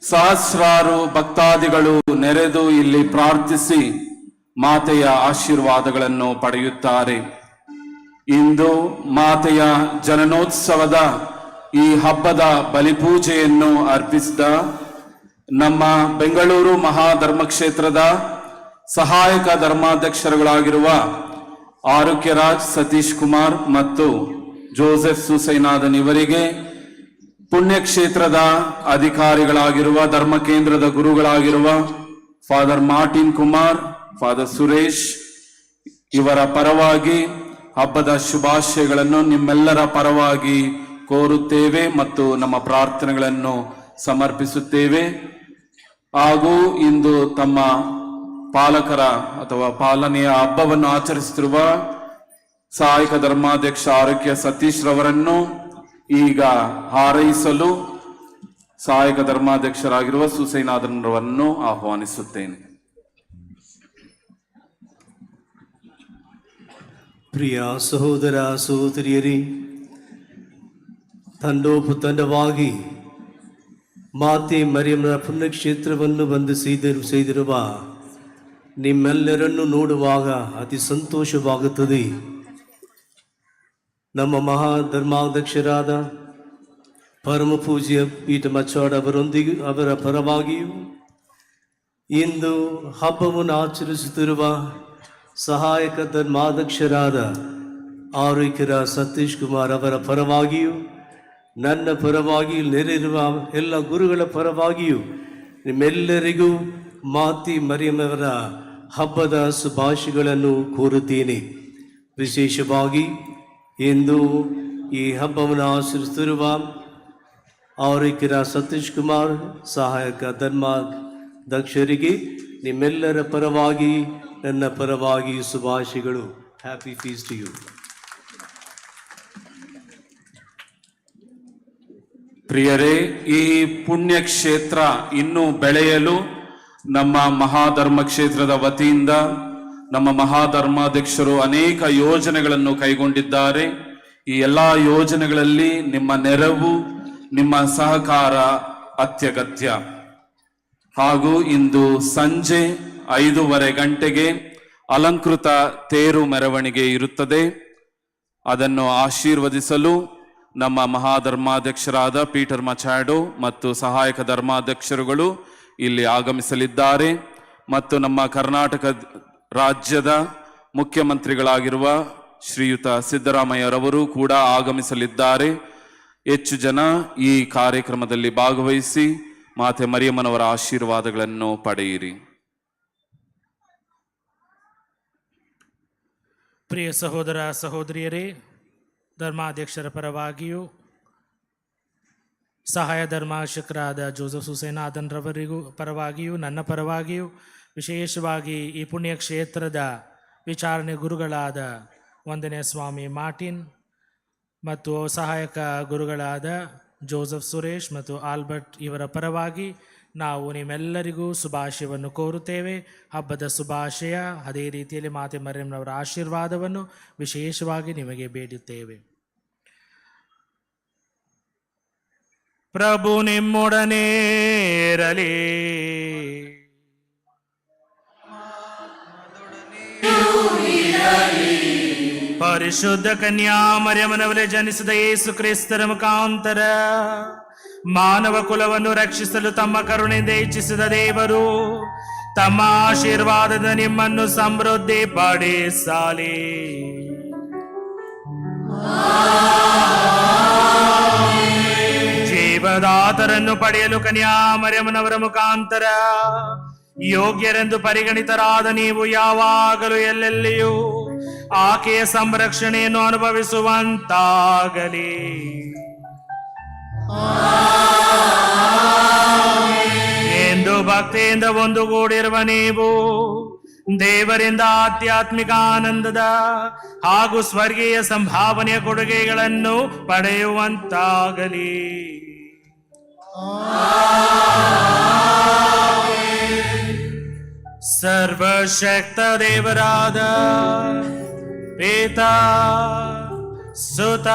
ಸಹಸ್ರಾರು ಭಕ್ತಾದಿಗಳು ನೆರೆದು ಇಲ್ಲಿ ಪ್ರಾರ್ಥಿಸಿ ಮಾತೆಯ ಆಶೀರ್ವಾದಗಳನ್ನು ಪಡೆಯುತ್ತಾರೆ. ಇಂದು ಮಾತೆಯ ಜನನೋತ್ಸವದ ಈ ಹಬ್ಬದ ಬಲಿಪೂಜೆಯನ್ನು ಅರ್ಪಿಸಿದ ನಮ್ಮ ಬೆಂಗಳೂರು ಮಹಾಧರ್ಮಕ್ಷೇತ್ರದ ಸಹಾಯಕ ಧರ್ಮಾಧ್ಯಕ್ಷರುಗಳಾಗಿರುವ ಆರೋಗ್ಯರಾಜ್ ಸತೀಶ್ ಕುಮಾರ್ ಮತ್ತು ಜೋಸೆಫ್ ಸುಸೈನಾಥನ್ ಇವರಿಗೆ, ಪುಣ್ಯಕ್ಷೇತ್ರದ ಅಧಿಕಾರಿಗಳಾಗಿರುವ ಧರ್ಮ ಕೇಂದ್ರದ ಗುರುಗಳಾಗಿರುವ father Martin Kumar, father Suresh ಇವರ ಪರವಾಗಿ ಹಬ್ಬದ ಶುಭಾಶಯಗಳನ್ನು ನಿಮ್ಮೆಲ್ಲರ ಪರವಾಗಿ ಕೋರುತ್ತೇವೆ ಮತ್ತು ನಮ್ಮ ಪ್ರಾರ್ಥನೆಗಳನ್ನು ಸಮರ್ಪಿಸುತ್ತೇವೆ. ಹಾಗೂ ಇಂದು ತಮ್ಮ ಪಾಲಕರ ಅಥವಾ ಪಾಲನೆಯ ಹಬ್ಬವನ್ನು ಆಚರಿಸುತ್ತಿರುವ ಸಹಾಯಕ ಧರ್ಮಾಧ್ಯಕ್ಷ ಆರೋಗ್ಯ ಸತೀಶ್ ರವರನ್ನು ಈಗ ಹಾರೈಸಲು ಸಹಾಯಕ ಧರ್ಮಾಧ್ಯಕ್ಷರಾಗಿರುವ ಸುಸೈನಾಥನ್ ರವರನ್ನು ಆಹ್ವಾನಿಸುತ್ತೇನೆ. ಪ್ರಿಯ ಸಹೋದರ ಸಹೋದರಿಯರೇ, ತಂಡೋಪತಂಡವಾಗಿ ಮಾತೆ ಮರಿಯಮ್ಮನ ಪುಣ್ಯಕ್ಷೇತ್ರವನ್ನು ಬಂದು ಸೇದಿರುವ ನಿಮ್ಮೆಲ್ಲರನ್ನು ನೋಡುವಾಗ ಅತಿ ಸಂತೋಷವಾಗುತ್ತದೆ. ನಮ್ಮ ಮಹಾಧರ್ಮಾಧ್ಯಕ್ಷರಾದ ಪರಮ ಪೂಜ್ಯ ಪೀಠ ಮಚ್ಚಾಡ್ ಅವರೊಂದಿಗೂ ಅವರ ಪರವಾಗಿಯೂ ಇಂದು ಹಬ್ಬವನ್ನು ಆಚರಿಸುತ್ತಿರುವ ಸಹಾಯಕ ಧರ್ಮಾಧ್ಯಕ್ಷರಾದ ಆರೋಗ್ಯರ ಸತೀಶ್ ಕುಮಾರ್ ಅವರ ಪರವಾಗಿಯೂ ನನ್ನ ಪರವಾಗಿಯೂ ನೆರೆಯಿರುವ ಎಲ್ಲ ಗುರುಗಳ ಪರವಾಗಿಯೂ ನಿಮ್ಮೆಲ್ಲರಿಗೂ ಮಾತೆ ಮರಿಯಮ್ಮವರ ಹಬ್ಬದ ಶುಭಾಶಯಗಳನ್ನು ಕೋರುತ್ತೇನೆ. ವಿಶೇಷವಾಗಿ ಇಂದು ಈ ಹಬ್ಬವನ್ನು ಆಚರಿಸುತ್ತಿರುವ ಆರೋಗ್ಯರ ಸತೀಶ್ ಕುಮಾರ್ ಸಹಾಯಕ ಧರ್ಮಾಧ್ಯಕ್ಷರಿಗೆ ನಿಮ್ಮೆಲ್ಲರ ಪರವಾಗಿ ನನ್ನ ಪರವಾಗಿ ಶುಭಾಶಯಗಳು. Happy feast to you. ಪ್ರಿಯರೇ, ಈ ಪುಣ್ಯಕ್ಷೇತ್ರ ಇನ್ನೂ ಬೆಳೆಯಲು ನಮ್ಮ ಮಹಾಧರ್ಮ ಕ್ಷೇತ್ರದ ವತಿಯಿಂದ ನಮ್ಮ ಮಹಾಧರ್ಮಾಧ್ಯಕ್ಷರು ಅನೇಕ ಯೋಜನೆಗಳನ್ನು ಕೈಗೊಂಡಿದ್ದಾರೆ. ಈ ಎಲ್ಲ ಯೋಜನೆಗಳಲ್ಲಿ ನಿಮ್ಮ ನೆರವು, ನಿಮ್ಮ ಸಹಕಾರ ಅತ್ಯಗತ್ಯ. ಹಾಗೂ ಇಂದು ಸಂಜೆ 5:30 ಗಂಟೆಗೆ ಅಲಂಕೃತ ತೇರು ಮೆರವಣಿಗೆ ಇರುತ್ತದೆ. ಅದನ್ನು ಆಶೀರ್ವದಿಸಲು ನಮ್ಮ ಮಹಾಧರ್ಮಾಧ್ಯಕ್ಷರಾದ ಪೀಟರ್ ಮಚಾಡೋ ಮತ್ತು ಸಹಾಯಕ ಧರ್ಮಾಧ್ಯಕ್ಷರುಗಳು ಇಲ್ಲಿ ಆಗಮಿಸಲಿದ್ದಾರೆ. ಮತ್ತು ನಮ್ಮ ಕರ್ನಾಟಕ ರಾಜ್ಯದ ಮುಖ್ಯಮಂತ್ರಿಗಳಾಗಿರುವ ಶ್ರೀಯುತ ಸಿದ್ದರಾಮಯ್ಯರವರು ಕೂಡ ಆಗಮಿಸಲಿದ್ದಾರೆ. ಹೆಚ್ಚು ಜನ ಈ ಕಾರ್ಯಕ್ರಮದಲ್ಲಿ ಭಾಗವಹಿಸಿ ಮಾತೆ ಮರಿಯಮ್ಮನವರ ಆಶೀರ್ವಾದಗಳನ್ನು ಪಡೆಯಿರಿ. ಪ್ರಿಯ ಸಹೋದರ ಸಹೋದರಿಯರೇ, ಧರ್ಮಾಧ್ಯಕ್ಷರ ಪರವಾಗಿಯೂ ಸಹಾಯ ಧರ್ಮಾಧ್ಯಕ್ಷರಾದ ಜೋಸೆಫ್ ಹುಸೇನಾದನ್ ರವರಿಗೂ ಪರವಾಗಿಯೂ ನನ್ನ ಪರವಾಗಿಯೂ ವಿಶೇಷವಾಗಿ ಈ ಪುಣ್ಯಕ್ಷೇತ್ರದ ವಿಚಾರಣೆ ಗುರುಗಳಾದ 1ನೇ ಸ್ವಾಮಿ ಮಾರ್ಟಿನ್ ಮತ್ತು ಸಹಾಯಕ ಗುರುಗಳಾದ ಜೋಸೆಫ್ ಸುರೇಶ್ ಮತ್ತು ಆಲ್ಬರ್ಟ್ ಇವರ ಪರವಾಗಿ ನಾವು ನಿಮ್ಮೆಲ್ಲರಿಗೂ ಶುಭಾಶಯವನ್ನು ಕೋರುತ್ತೇವೆ. ಹಬ್ಬದ ಶುಭಾಶಯ. ಅದೇ ರೀತಿಯಲ್ಲಿ ಮಾತೆ ಮರಿಯಮ್ಮನವರ ಆಶೀರ್ವಾದವನ್ನು ವಿಶೇಷವಾಗಿ ನಿಮಗೆ ಬೇಡುತ್ತೇವೆ. ಪ್ರಭು ನಿಮ್ಮೊಡನೆ ಇರಲಿ. ಪರಿಶುದ್ಧ ಕನ್ಯಾ ಮರಿಯಮ್ಮನವರೇ ಜನಿಸಿದ ಯೇಸು ಕ್ರಿಸ್ತರ ಮುಖಾಂತರ ಮಾನವ ಕುಲವನ್ನು ರಕ್ಷಿಸಲು ತಮ್ಮ ಕರುಣೆಯಿಂದ ಇಚ್ಛಿಸಿದ ದೇವರು ತಮ್ಮ ಆಶೀರ್ವಾದದ ನಿಮ್ಮನ್ನು ಸಮೃದ್ಧಿ ಪಡಿಸಲಿ. ಜೀವದಾತರನ್ನು ಪಡೆಯಲು ಕನ್ಯಾ ಮರಿಯಮ್ಮನವರ ಮುಖಾಂತರ ಯೋಗ್ಯರೆಂದು ಪರಿಗಣಿತರಾದ ನೀವು ಯಾವಾಗಲೂ ಎಲ್ಲೆಲ್ಲಿಯೂ ಆಕೆಯ ಸಂರಕ್ಷಣೆಯನ್ನು ಅನುಭವಿಸುವಂತಾಗಲಿ. ಎಂದು ಭಕ್ತಿಯಿಂದ ಒಂದುಗೂಡಿರುವ ನೀವು ದೇವರಿಂದ ಆಧ್ಯಾತ್ಮಿಕ ಆನಂದದ ಹಾಗೂ ಸ್ವರ್ಗೀಯ ಸಂಭಾವನೆಯ ಕೊಡುಗೆಗಳನ್ನು ಪಡೆಯುವಂತಾಗಲಿ. ಸರ್ವಶಕ್ತ ದೇವರಾದ ಪಿತಾ, ಸುತ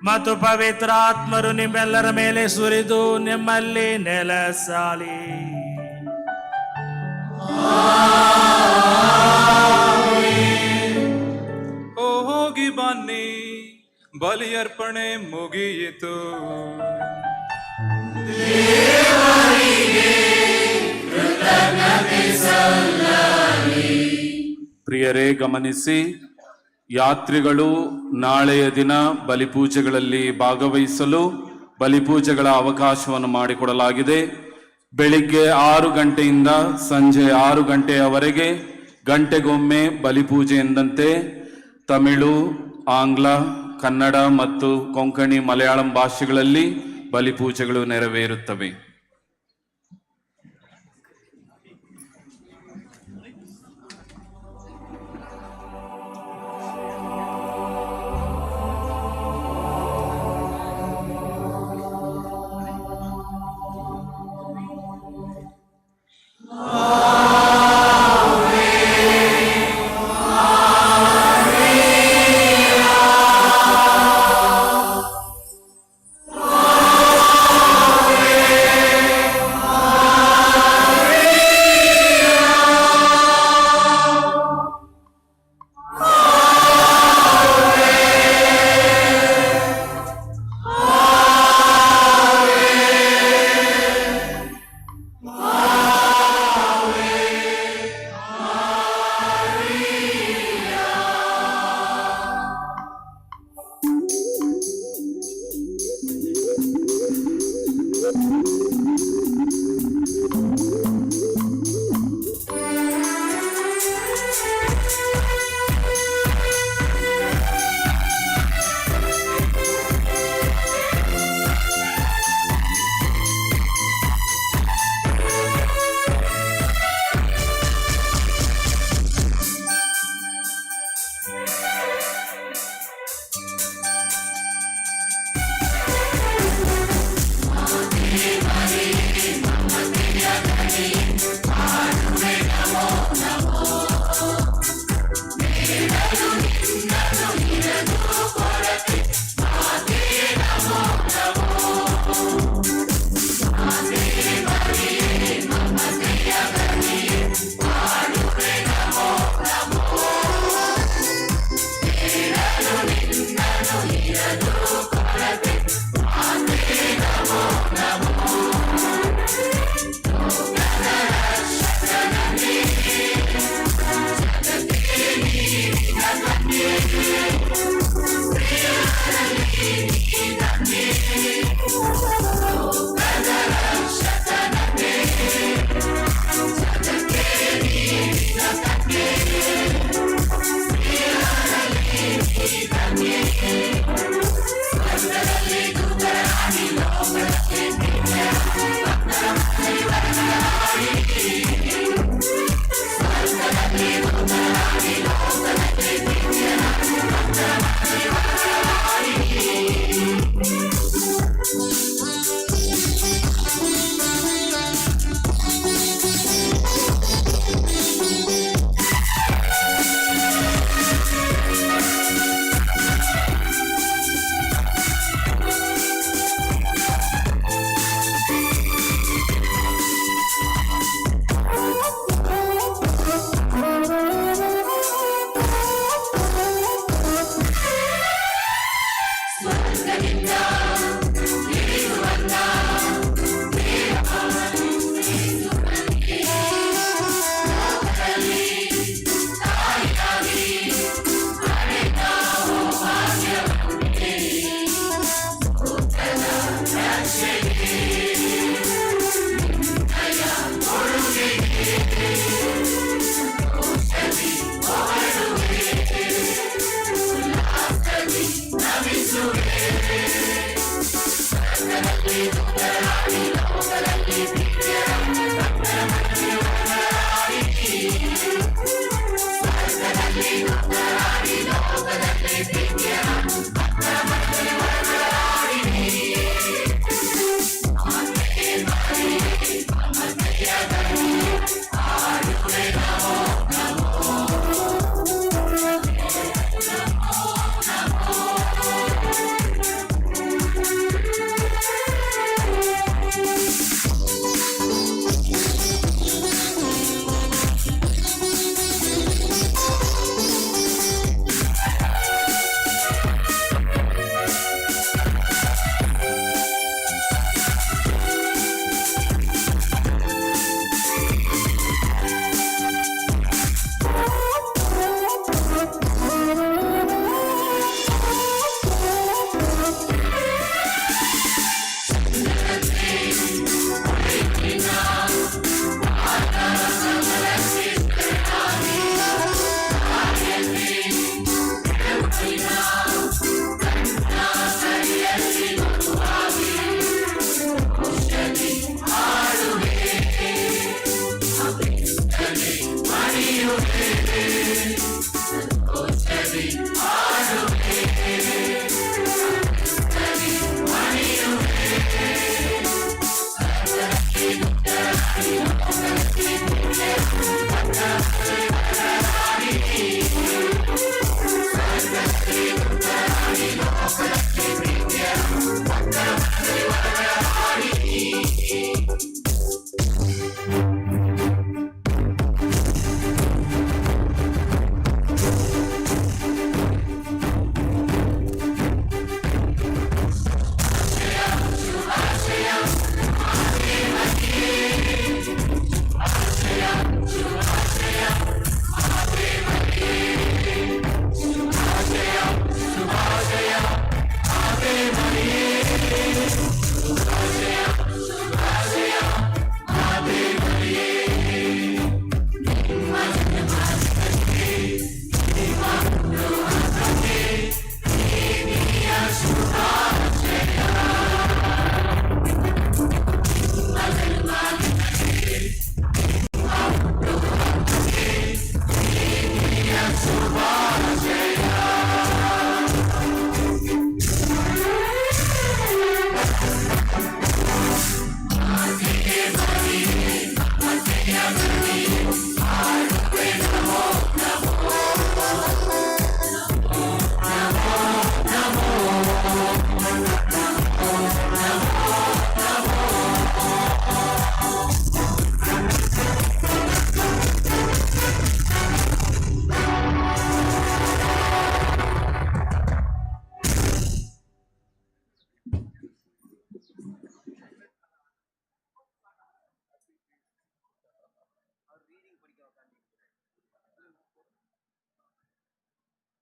ಮತ್ತು ಪವಿತ್ರಾತ್ಮರು ನಿಮ್ಮೆಲ್ಲರ ಮೇಲೆ ಸುರಿದು ನಿಮ್ಮಲ್ಲಿ ನೆಲೆಸಲಿ. ಹೋಗಿ ಬನ್ನಿ, ಬಲಿಯರ್ಪಣೆ ಮುಗಿಯಿತು. ಪ್ರಿಯರೇ, ಗಮನಿಸಿ, ಯಾತ್ರಿಗಳು ನಾಳೆಯ ದಿನ ಬಲಿಪೂಜೆಗಳಲ್ಲಿ ಭಾಗವಹಿಸಲು ಬಲಿಪೂಜೆಗಳ ಅವಕಾಶವನ್ನು ಮಾಡಿಕೊಡಲಾಗಿದೆ. ಬೆಳಿಗ್ಗೆ 6 ಗಂಟೆಯಿಂದ ಸಂಜೆ 6 ಗಂಟೆಯವರೆಗೆ ಗಂಟೆಗೊಮ್ಮೆ ಬಲಿಪೂಜೆ ಎಂದಂತೆ ತಮಿಳು, ಆಂಗ್ಲ, ಕನ್ನಡ ಮತ್ತು ಕೊಂಕಣಿ ಮಲಯಾಳಂ ಭಾಷೆಗಳಲ್ಲಿ ಬಲಿಪೂಜೆಗಳು ನೆರವೇರುತ್ತವೆ.